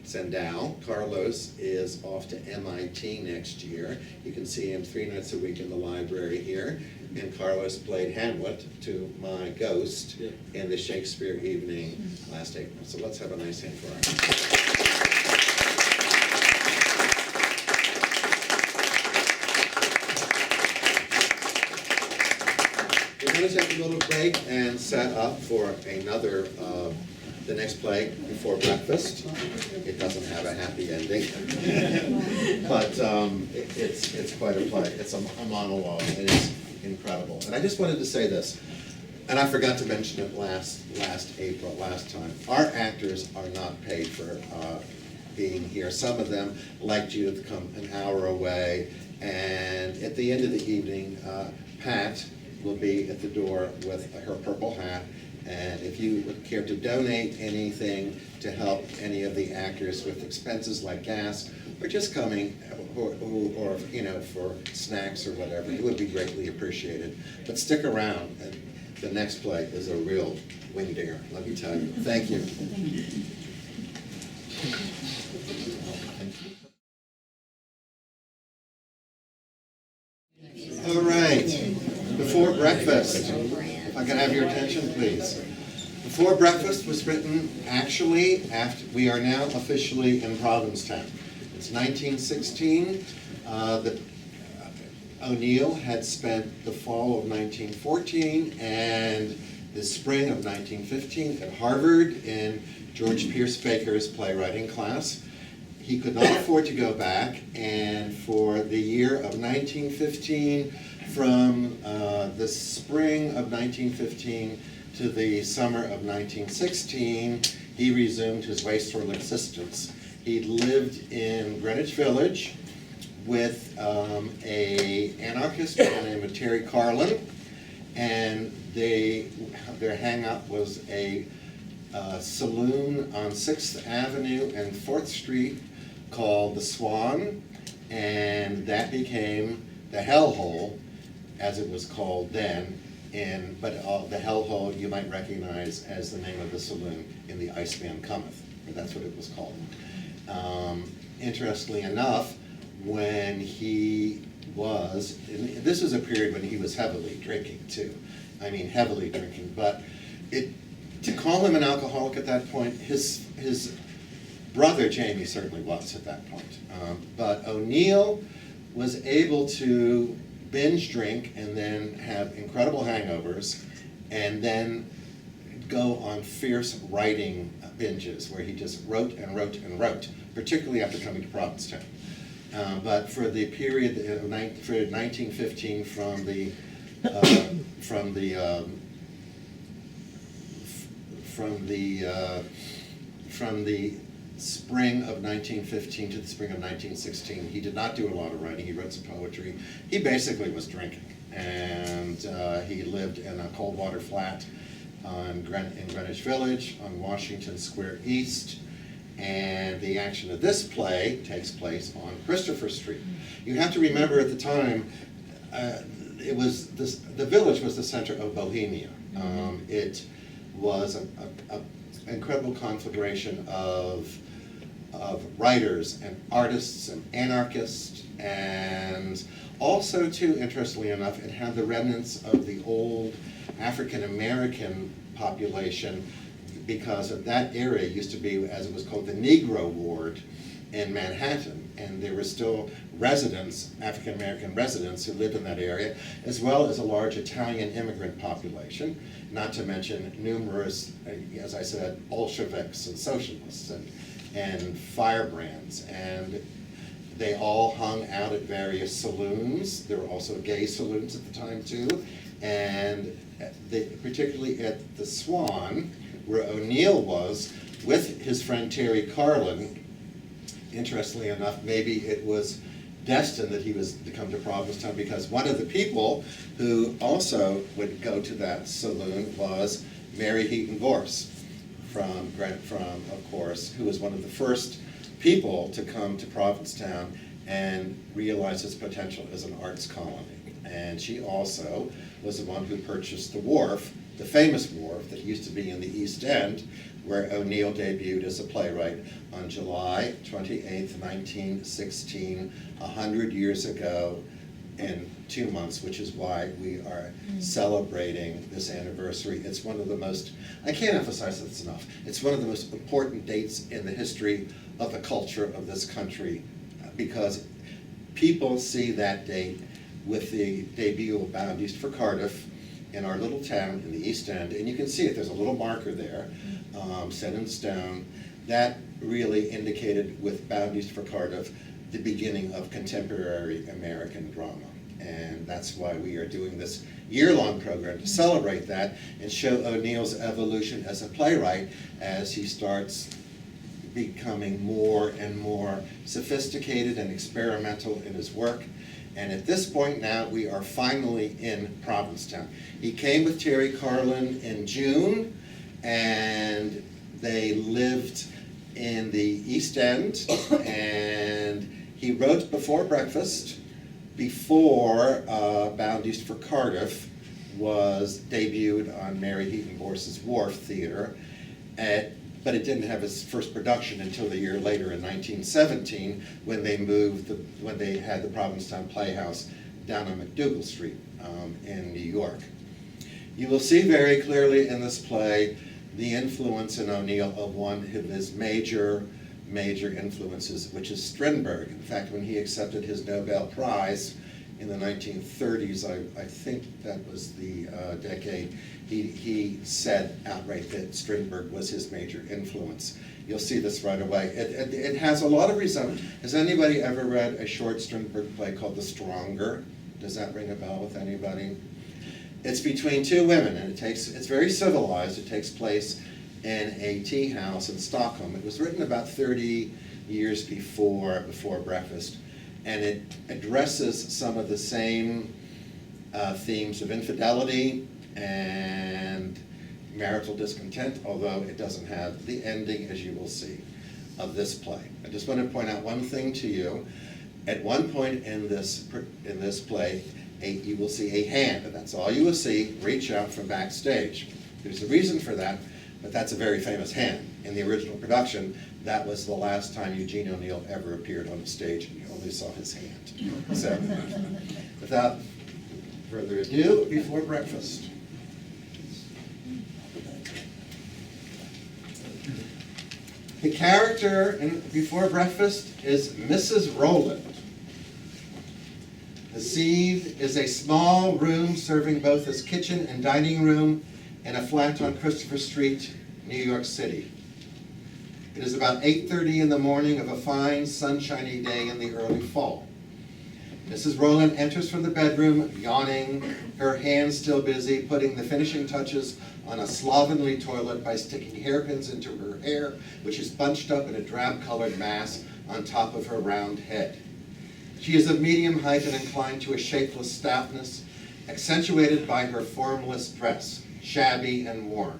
Sandal. Carlos is off to MIT next year. You can see him 3 nights a week in the library here. And Carlos played Hamlet to my ghost in the Shakespeare evening last April. So let's have a nice hand for him. We're going to take a little break and set up for another, the next play, Before Breakfast. It doesn't have a happy ending, but it's quite a play. It's a monologue, and it's incredible. And I just wanted to say this, and I forgot to mention it last time. Our actors are not paid for being here. Some of them, like Judith, come an hour away, and at the end of the evening, Pat will be at the door with her purple hat, and if you would care to donate anything to help any of the actors with expenses like gas, or just coming, or you know, for snacks or whatever, it would be greatly appreciated. But stick around, and the next play is a real wingdinger, let me tell you. Thank you. All right. Before Breakfast, if I can have your attention, please. Before Breakfast was written actually after, we are now officially in Provincetown. It's 1916. O'Neill had spent the fall of 1914 and the spring of 1915 at Harvard in George Pierce Baker's playwriting class. He could not afford to go back, and for the year of 1915, from the spring of 1915 to the summer of 1916, he resumed his wasteful existence. He lived in Greenwich Village with an anarchist named Terry Carlin, and their hang-up was a saloon on 6th Avenue and 4th Street called the Swan, and that became the Hellhole, as it was called then. But the Hellhole you might recognize as the name of the saloon in The Iceman Cometh, or that's what it was called. Interestingly enough, when he was, and this is a period when he was heavily drinking too. I mean, heavily drinking, but to call him an alcoholic at that point, his brother Jamie certainly was at that point. But O'Neill was able to binge drink and then have incredible hangovers, and then go on fierce writing binges where he just wrote and wrote and wrote, particularly after coming to Provincetown. But for the period of 1915, from the spring of 1915 to the spring of 1916, he did not do a lot of writing. He wrote some poetry. He basically was drinking, and he lived in a cold water flat in Greenwich Village on Washington Square East. And the action of this play takes place on Christopher Street. You have to remember at the time, the village was the center of Bohemia. It was incredible conflagration of writers and artists and anarchists, and also, too, interestingly enough, it had the remnants of the old African-American population, because of that area used to be, as it was called, the Negro Ward in Manhattan, and there were still residents, African-American residents, who lived in that area, as well as a large Italian immigrant population, not to mention numerous, as I said, Bolsheviks and socialists and firebrands, and they all hung out at various saloons. There were also gay saloons at the time too, and particularly at the Swan, where O'Neill was, with his friend Terry Carlin. Interestingly enough, maybe it was destined that he was to come to Provincetown, because one of the people who also would go to that saloon was Mary Heaton Vorse, from, of course, who was one of the first people to come to Provincetown and realize its potential as an arts colony. And she also was the one who purchased the wharf, the famous wharf that used to be in the East End, where O'Neill debuted as a playwright on July 28th, 1916, 100 years ago in 2 months, which is why we are celebrating this anniversary. It's one of the most, I can't emphasize this enough, it's one of the most important dates in the history of the culture of this country, because people see that date with the debut of Bound East for Cardiff in our little town in the East End, and you can see it, there's a little marker there, set in stone, that really indicated with Bound East for Cardiff the beginning of contemporary American drama. And that's why we are doing this year-long program to celebrate that and show O'Neill's evolution as a playwright as he starts becoming more and more sophisticated and experimental in his work. And at this point now, we are finally in Provincetown. He came with Terry Carlin in June, and they lived in the East End, and he wrote Before Breakfast before Bound East for Cardiff was debuted on Mary Heaton Vorse's Wharf Theatre, but it didn't have its first production until a year later in 1917, when they when they had the Provincetown Playhouse down on McDougal Street in New York. You will see very clearly in this play the influence in O'Neill of one of his major influences, which is Strindberg. In fact, when he accepted his Nobel Prize in the 1930s, I think that was the decade, he said outright that Strindberg was his major influence. You'll see this right away. It has a lot of resemblance. Has anybody ever read a short Strindberg play called The Stronger? Does that ring a bell with anybody? It's between two women, and it's very civilized. It takes place in a tea house in Stockholm. It was written about 30 years before Breakfast, and it addresses some of the same themes of infidelity and marital discontent, although it doesn't have the ending, as you will see, of this play. I just want to point out one thing to you. At one point in this play, you will see a hand, and that's all you will see, reach out from backstage. There's a reason for that, but that's a very famous hand. In the original production, that was the last time Eugene O'Neill ever appeared on the stage, and you only saw his hand. So, without further ado, Before Breakfast. The character in Before Breakfast is Mrs. Rowland. The scene is a small room serving both as kitchen and dining room in a flat on Christopher Street, New York City. It is about 8:30 in the morning of a fine, sunshiny day in the early fall. Mrs. Rowland enters from the bedroom, yawning, her hands still busy putting the finishing touches on a slovenly toilet by sticking hairpins into her hair, which is bunched up in a drab-colored mass on top of her round head. She is of medium height and inclined to a shapeless stoutness, accentuated by her formless dress, shabby and worn.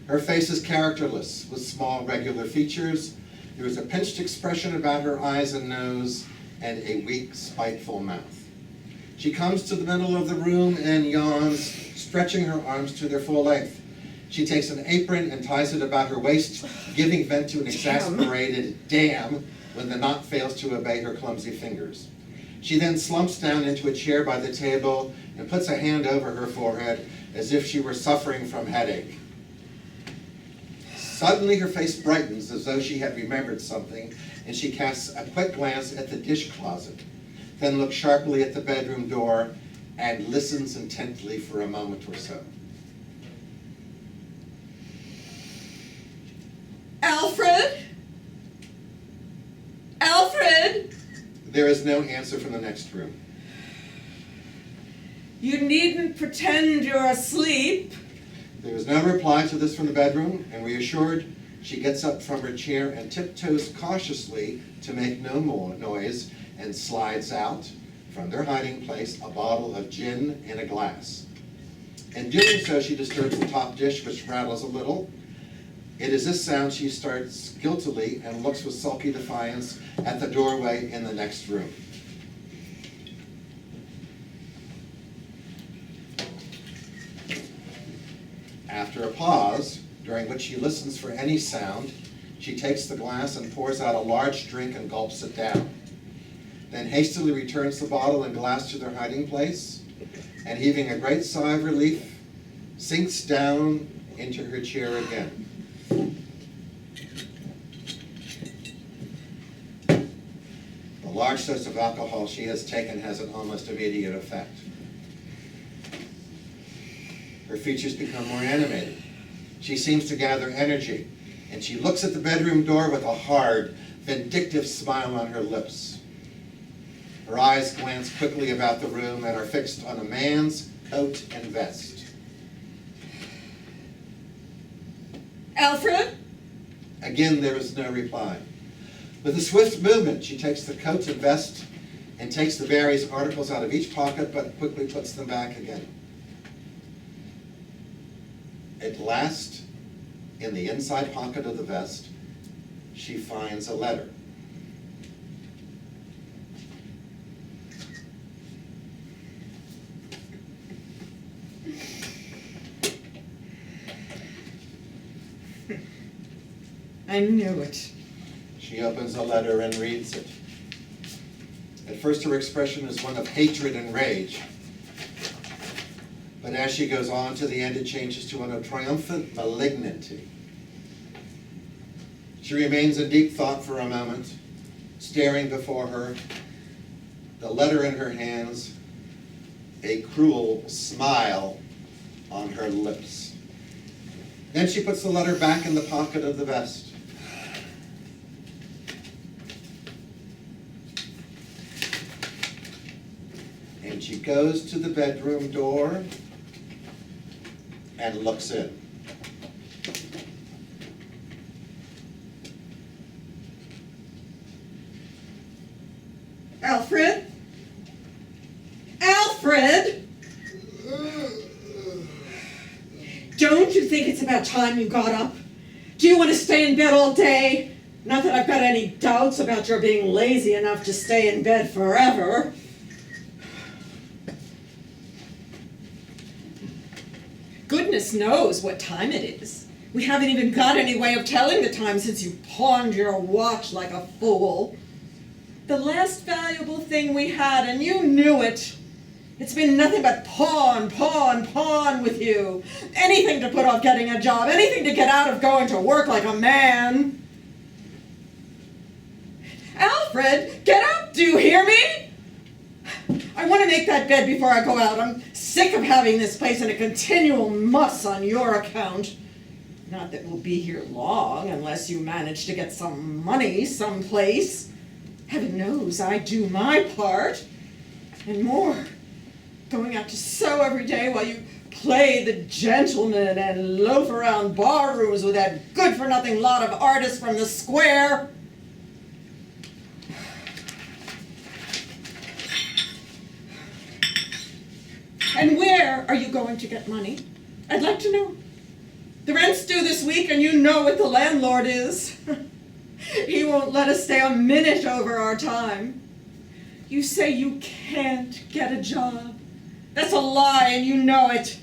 Her face is characterless, with small, regular features. There is a pinched expression about her eyes and nose, and a weak, spiteful mouth. She comes to the middle of the room and yawns, stretching her arms to their full length. She takes an apron and ties it about her waist, giving vent to an exasperated damn when the knot fails to obey her clumsy fingers. She then slumps down into a chair by the table and puts a hand over her forehead as if she were suffering from headache. Suddenly her face brightens as though she had remembered something, and she casts a quick glance at the dish closet, then looks sharply at the bedroom door and listens intently for a moment or so. Alfred? Alfred? There is no answer from the next room. You needn't pretend you're asleep. There is no reply to this from the bedroom, and reassured, she gets up from her chair and tiptoes cautiously to make no more noise and slides out from their hiding place a bottle of gin in a glass. In doing so, she disturbs the top dish, which rattles a little. It is this sound she starts guiltily and looks with sulky defiance at the doorway in the next room. After a pause, during which she listens for any sound, she takes the glass and pours out a large drink and gulps it down. Then hastily returns the bottle and glass to their hiding place, and heaving a great sigh of relief, sinks down into her chair again. The large dose of alcohol she has taken has an almost immediate effect. Her features become more animated. She seems to gather energy, and she looks at the bedroom door with a hard, vindictive smile on her lips. Her eyes glance quickly about the room and are fixed on a man's coat and vest. Alfred? Again, there is no reply. With a swift movement, she takes the coat and vest and takes the various articles out of each pocket, but quickly puts them back again. At last, in the inside pocket of the vest, she finds a letter. I knew it. She opens the letter and reads it. At first, her expression is one of hatred and rage. But as she goes on to the end, it changes to one of triumphant malignity. She remains in deep thought for a moment, staring before her, the letter in her hands, a cruel smile on her lips. Then she puts the letter back in the pocket of the vest. And she goes to the bedroom door and looks in. Alfred? Alfred? Don't you think it's about time you got up? Do you want to stay in bed all day? Not that I've got any doubts about your being lazy enough to stay in bed forever. Goodness knows what time it is. We haven't even got any way of telling the time since you pawned your watch like a fool. The last valuable thing we had, and you knew it. It's been nothing but pawn, pawn, pawn with you. Anything to put off getting a job, anything to get out of going to work like a man. Alfred, get up, do you hear me? I want to make that bed before I go out. I'm sick of having this place in a continual muss on your account. Not that we'll be here long unless you manage to get some money someplace. Heaven knows I do my part. And more. Going out to sew every day while you play the gentleman and loaf around bar rooms with that good-for-nothing lot of artists from the square. And where are you going to get money? I'd like to know. The rent's due this week, and you know what the landlord is. He won't let us stay a minute over our time. You say you can't get a job. That's a lie, and you know it.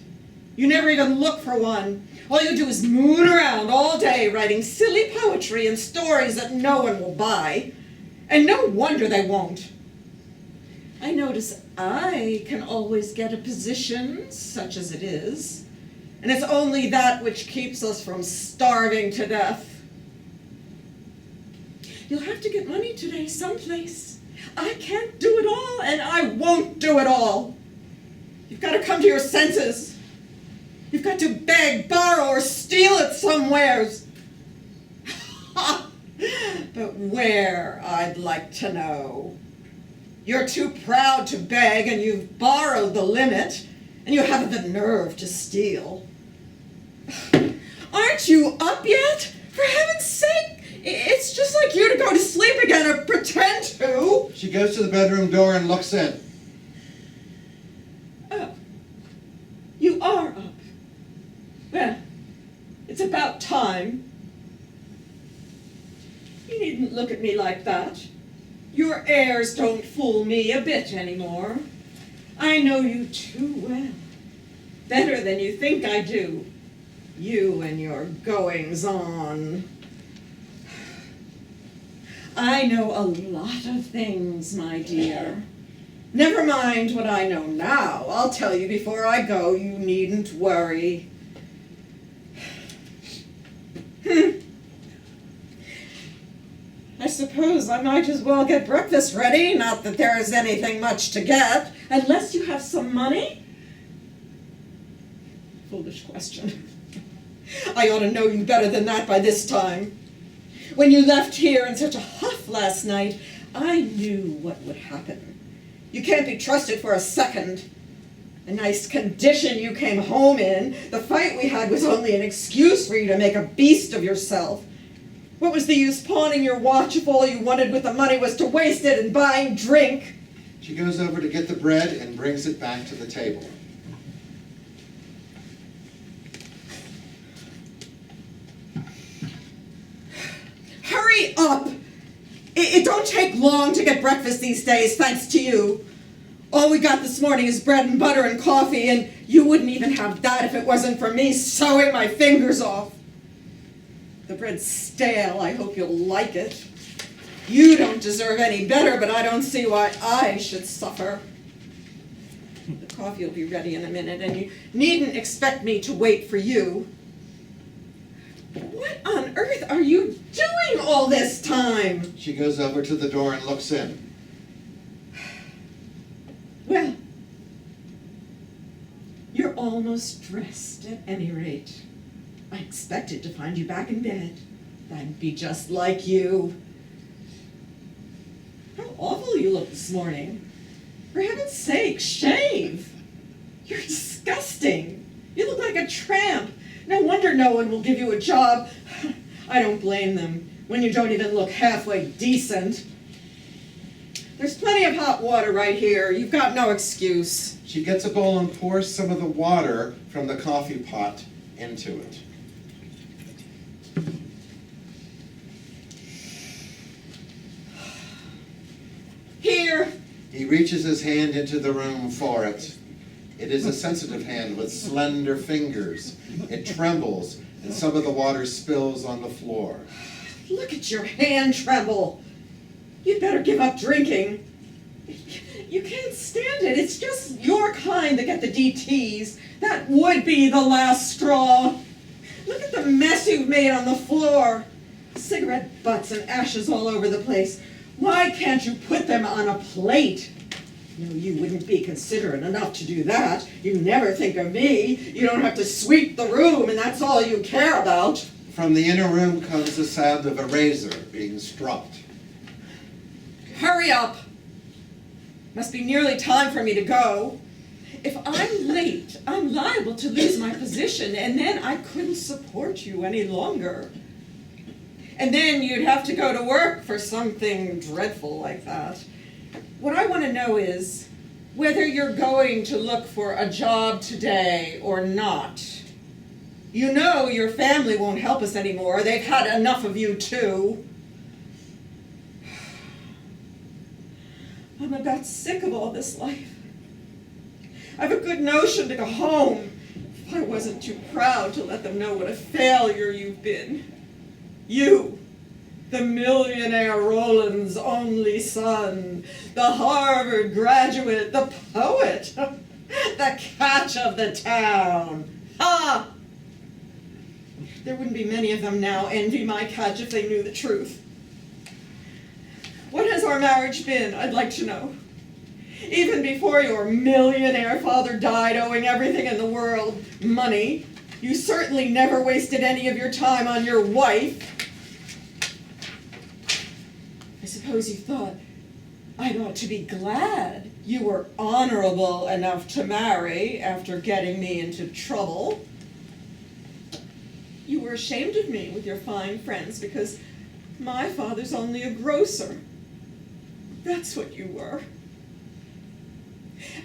You never even look for one. All you do is moon around all day writing silly poetry and stories that no one will buy. And no wonder they won't. I notice I can always get a position, such as it is, and it's only that which keeps us from starving to death. You'll have to get money today someplace. I can't do it all, and I won't do it all. You've got to come to your senses. You've got to beg, borrow, or steal it somewheres. But where, I'd like to know. You're too proud to beg, and you've borrowed the limit, and you haven't the nerve to steal. Aren't you up yet? For heaven's sake, it's just like you to go to sleep again or pretend to. She goes to the bedroom door and looks in. Oh, you are up. Well, it's about time. You needn't look at me like that. Your airs don't fool me a bit anymore. I know you too well. Better than you think I do. You and your goings-on. I know a lot of things, my dear. Never mind what I know now. I'll tell you before I go. You needn't worry. I suppose I might as well get breakfast ready. Not that there is anything much to get. Unless you have some money? Foolish question. I ought to know you better than that by this time. When you left here in such a huff last night, I knew what would happen. You can't be trusted for a second. A nice condition you came home in. The fight we had was only an excuse for you to make a beast of yourself. What was the use pawning your watch if all you wanted with the money was to waste it in buying drink? She goes over to get the bread and brings it back to the table. Hurry up! It don't take long to get breakfast these days, thanks to you. All we got this morning is bread and butter and coffee, and you wouldn't even have that if it wasn't for me sewing my fingers off. The bread's stale. I hope you'll like it. You don't deserve any better, but I don't see why I should suffer. The coffee will be ready in a minute, and you needn't expect me to wait for you. What on earth are you doing all this time? She goes over to the door and looks in. Well, you're almost dressed at any rate. I expected to find you back in bed. That'd be just like you. How awful you look this morning. For heaven's sake, shave. You're disgusting. You look like a tramp. No wonder no one will give you a job. I don't blame them when you don't even look halfway decent. There's plenty of hot water right here. You've got no excuse. She gets a bowl and pours some of the water from the coffee pot into it. Here. He reaches his hand into the room for it. It is a sensitive hand with slender fingers. It trembles, and some of the water spills on the floor. Look at your hand tremble. You'd better give up drinking. You can't stand it. It's just your kind that get the DTs. That would be the last straw. Look at the mess you've made on the floor. Cigarette butts and ashes all over the place. Why can't you put them on a plate? No, you wouldn't be considerate enough to do that. You never think of me. You don't have to sweep the room, and that's all you care about. From the inner room comes the sound of a razor being stropped. Hurry up. Must be nearly time for me to go. If I'm late, I'm liable to lose my position, and then I couldn't support you any longer. And then you'd have to go to work for something dreadful like that. What I want to know is whether you're going to look for a job today or not. You know your family won't help us anymore. They've had enough of you too. I'm about sick of all this life. I have a good notion to go home. If I wasn't too proud to let them know what a failure you've been. You, the millionaire Roland's only son, the Harvard graduate, the poet, the catch of the town. Ha! There wouldn't be many of them now envy my catch if they knew the truth. What has our marriage been, I'd like to know? Even before your millionaire father died owing everything in the world, money, you certainly never wasted any of your time on your wife. I suppose you thought I ought to be glad you were honorable enough to marry after getting me into trouble. You were ashamed of me with your fine friends because my father's only a grocer. That's what you were.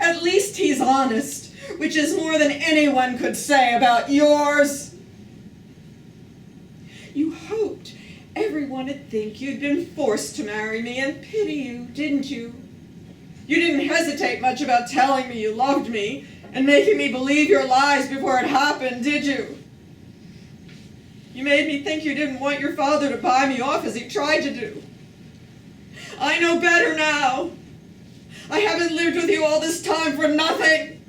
At least he's honest, which is more than anyone could say about yours. You hoped everyone would think you'd been forced to marry me and pity you, didn't you? You didn't hesitate much about telling me you loved me and making me believe your lies before it happened, did you? You made me think you didn't want your father to buy me off as he tried to do. I know better now. I haven't lived with you all this time for nothing.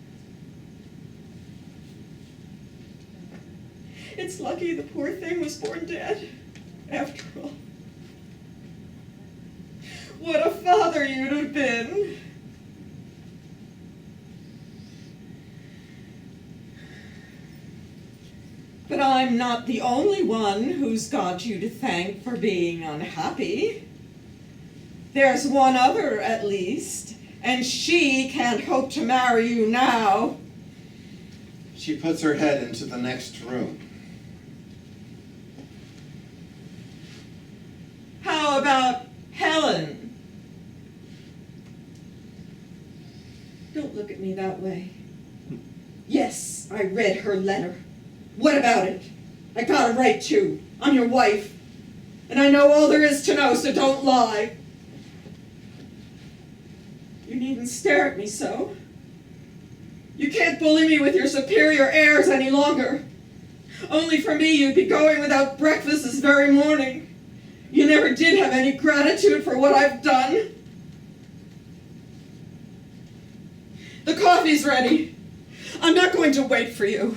It's lucky the poor thing was born dead, after all. What a father you'd have been. But I'm not the only one who's got you to thank for being unhappy. There's one other, at least, and she can't hope to marry you now. She puts her head into the next room. How about Helen? Don't look at me that way. Yes, I read her letter. What about it? I got a right to. I'm your wife. And I know all there is to know, so don't lie. You needn't stare at me so. You can't bully me with your superior airs any longer. Only for me you'd be going without breakfast this very morning. You never did have any gratitude for what I've done. The coffee's ready. I'm not going to wait for you.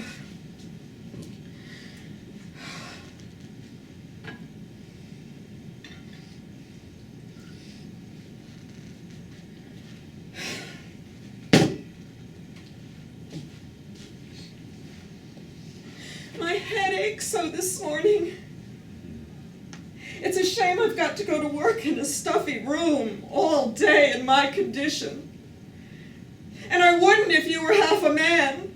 My head aches so this morning. It's a shame I've got to go to work in a stuffy room all day in my condition. And I wouldn't if you were half a man.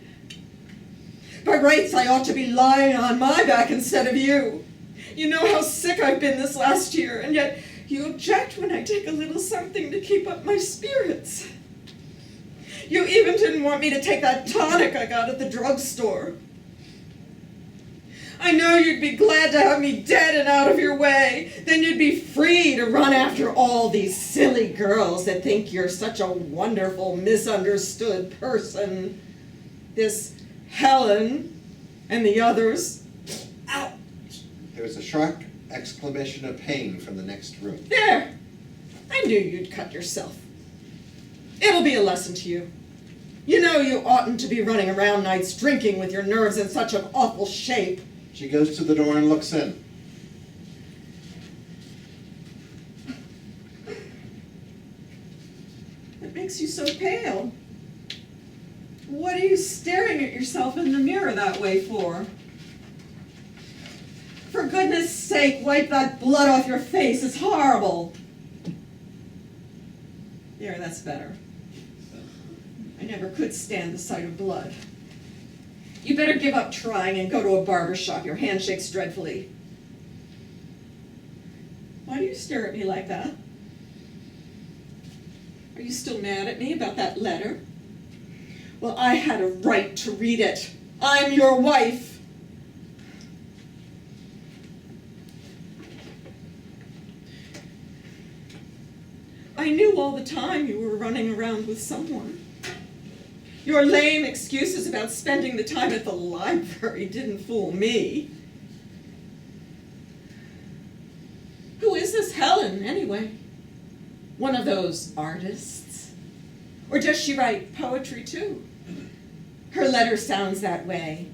By rights, I ought to be lying on my back instead of you. You know how sick I've been this last year, and yet you object when I take a little something to keep up my spirits. You even didn't want me to take that tonic I got at the drugstore. I know you'd be glad to have me dead and out of your way. Then you'd be free to run after all these silly girls that think you're such a wonderful, misunderstood person. This Helen and the others. Ow! There was a sharp exclamation of pain from the next room. There! I knew you'd cut yourself. It'll be a lesson to you. You know you oughtn't to be running around nights drinking with your nerves in such an awful shape. She goes to the door and looks in. What makes you so pale? What are you staring at yourself in the mirror that way for? For goodness sake, wipe that blood off your face. It's horrible. There, that's better. I never could stand the sight of blood. You better give up trying and go to a barber shop. Your hand shakes dreadfully. Why do you stare at me like that? Are you still mad at me about that letter? Well, I had a right to read it. I'm your wife. I knew all the time you were running around with someone. Your lame excuses about spending the time at the library didn't fool me. Who is this Helen, anyway? One of those artists? Or does she write poetry, too? Her letter sounds that way.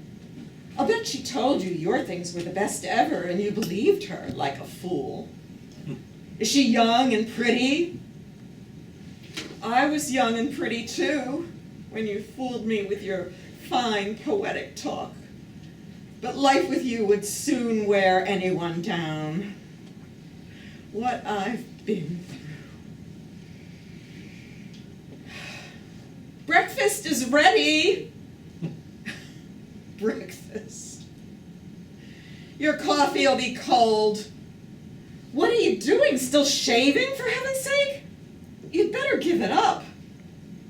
I'll bet she told you your things were the best ever, and you believed her like a fool. Is she young and pretty? I was young and pretty, too, when you fooled me with your fine poetic talk. But life with you would soon wear anyone down. What I've been through. Breakfast is ready. Breakfast. Your coffee will be cold. What are you doing? Still shaving, for heaven's sake? You'd better give it up.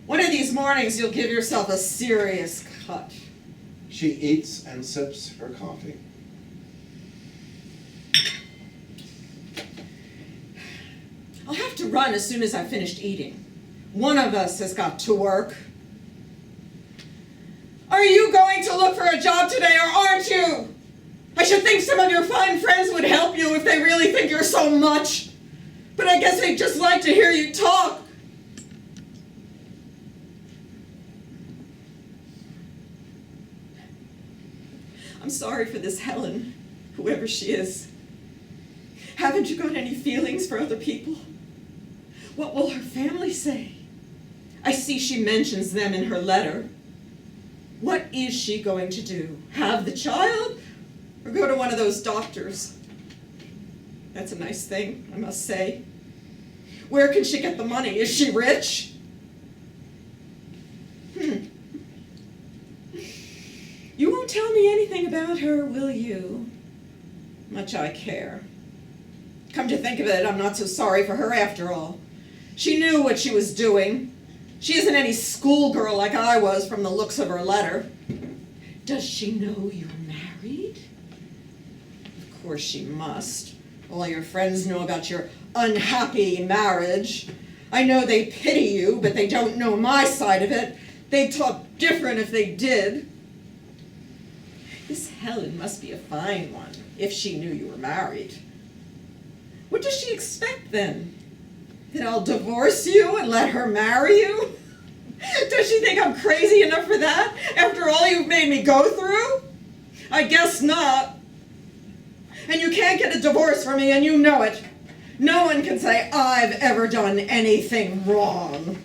One of these mornings you'll give yourself a serious cut. She eats and sips her coffee. I'll have to run as soon as I've finished eating. One of us has got to work. Are you going to look for a job today, or aren't you? I should think some of your fine friends would help you if they really think you're so much. But I guess they'd just like to hear you talk. I'm sorry for this Helen, whoever she is. Haven't you got any feelings for other people? What will her family say? I see she mentions them in her letter. What is she going to do? Have the child? Or go to one of those doctors? That's a nice thing, I must say. Where can she get the money? Is she rich? You won't tell me anything about her, will you? Much I care. Come to think of it, I'm not so sorry for her after all. She knew what she was doing. She isn't any schoolgirl like I was from the looks of her letter. Does she know you're married? Of course she must. All your friends know about your unhappy marriage. I know they pity you, but they don't know my side of it. They'd talk different if they did. This Helen must be a fine one, if she knew you were married. What does she expect then? That I'll divorce you and let her marry you? Does she think I'm crazy enough for that, after all you've made me go through? I guess not. And you can't get a divorce from me, and you know it. No one can say I've ever done anything wrong.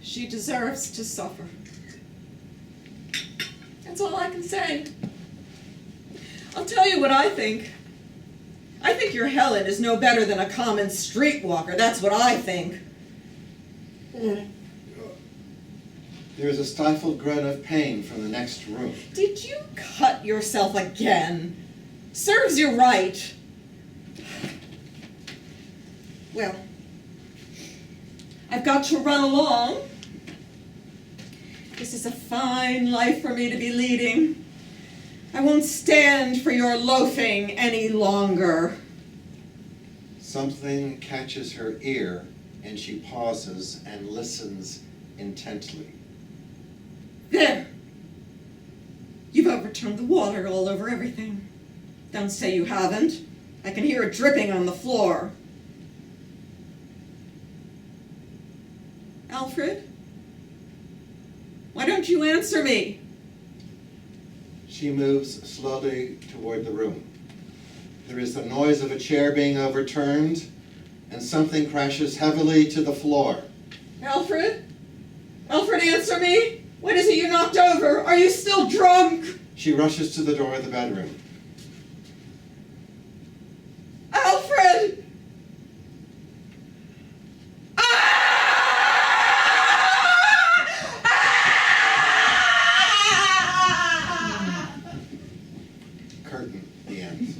She deserves to suffer. That's all I can say. I'll tell you what I think. I think your Helen is no better than a common streetwalker. That's what I think. There is a stifled groan of pain from the next room. Did you cut yourself again? Serves you right. Well, I've got to run along. This is a fine life for me to be leading. I won't stand for your loafing any longer. Something catches her ear, and she pauses and listens intently. There! You've overturned the water all over everything. Don't say you haven't. I can hear it dripping on the floor. Alfred? Why don't you answer me? She moves slowly toward the room. There is the noise of a chair being overturned, and something crashes heavily to the floor. Alfred? Alfred, answer me! What is it you knocked over? Are you still drunk? She rushes to the door of the bedroom. Alfred! Curtain, the end.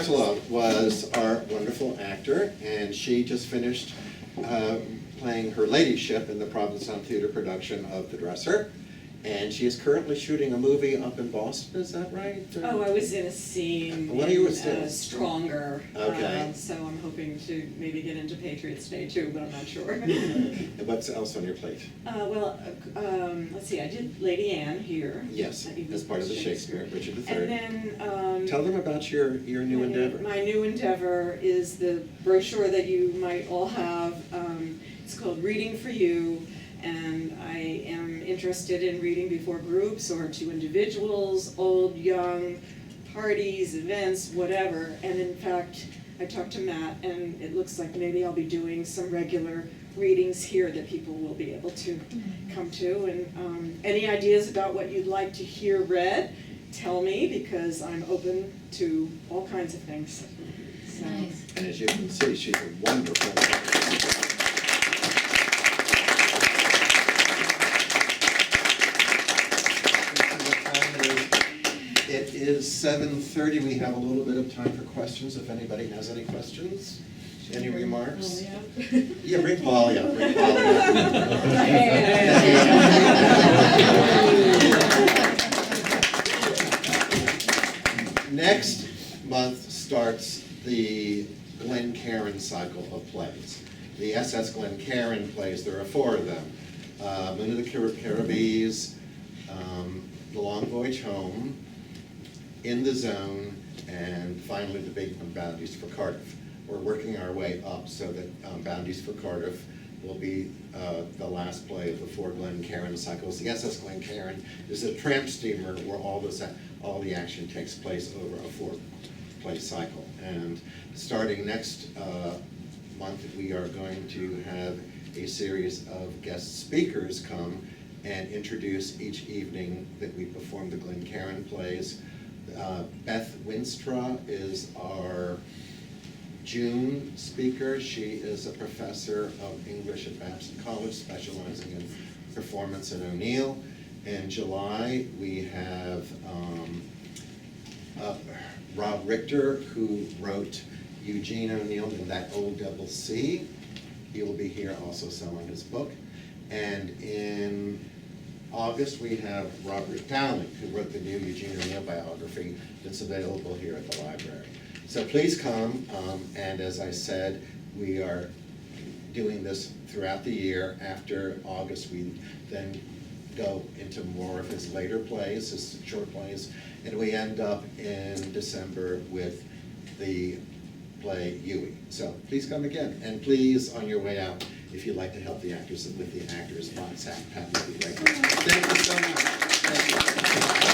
Bartolo was our wonderful actor, and she just finished playing her ladyship in the Provincetown Theater production of The Dresser. And she is currently shooting a movie up in Boston, is that right? Oh, I was in a scene What are you in still? Stronger. Okay. So I'm hoping to maybe get into Patriots Day too, but I'm not sure. And what's else on your plate? Let's see, I did Lady Anne here. Yes, at Evening as part of the Shakespeare. Shakespeare, Richard And III. then, Tell them about your new endeavor. my new endeavor is the brochure that you might all have. It's called Reading for You, and I am interested in reading before groups or to individuals, old, young, parties, events, whatever. And in fact, I talked to Matt, and it looks like maybe I'll be doing some regular readings here that people will be able to come to. And any ideas about what you'd like to hear read, tell me, because I'm open to all kinds of things. So. Nice. And as you can see, she's a wonderful. It is 7:30. We have a little bit of time for questions, if anybody has any questions. Any remarks? Yeah, bring Polly up, bring Polly up. Next month starts the Glencairn cycle of plays. The SS Glencairn plays, there are 4 of them. Moon of the Caribbees, The Long Voyage Home, In the Zone, and finally the big one, Bounties for Cardiff. We're working our way up so that Bounties for Cardiff will be the last play of the 4 Glencairn cycles. The SS Glencairn is a tramp steamer where all the action takes place over a 4-play cycle. And starting next month, we are going to have a series of guest speakers come and introduce each evening that we perform the Glencairn plays. Beth Winstra is our June speaker. She is a professor of English at Babson College, specializing in performance in O'Neill. In July, we have Rob Richter, who wrote Eugene O'Neill and That Old Double C. He will be here also selling his book. And in August, we have Robert Dowling, who wrote the new Eugene O'Neill biography that's available here at the library. So please come, and as I said, we are doing this throughout the year. After August, we then go into more of his later plays, his short plays, and we end up in December with the play Huey. So please come again, and please, on your way out, if you'd like to help the actors with the actors, WhatsApp, Pat would be great. Thank you so much. Thank you.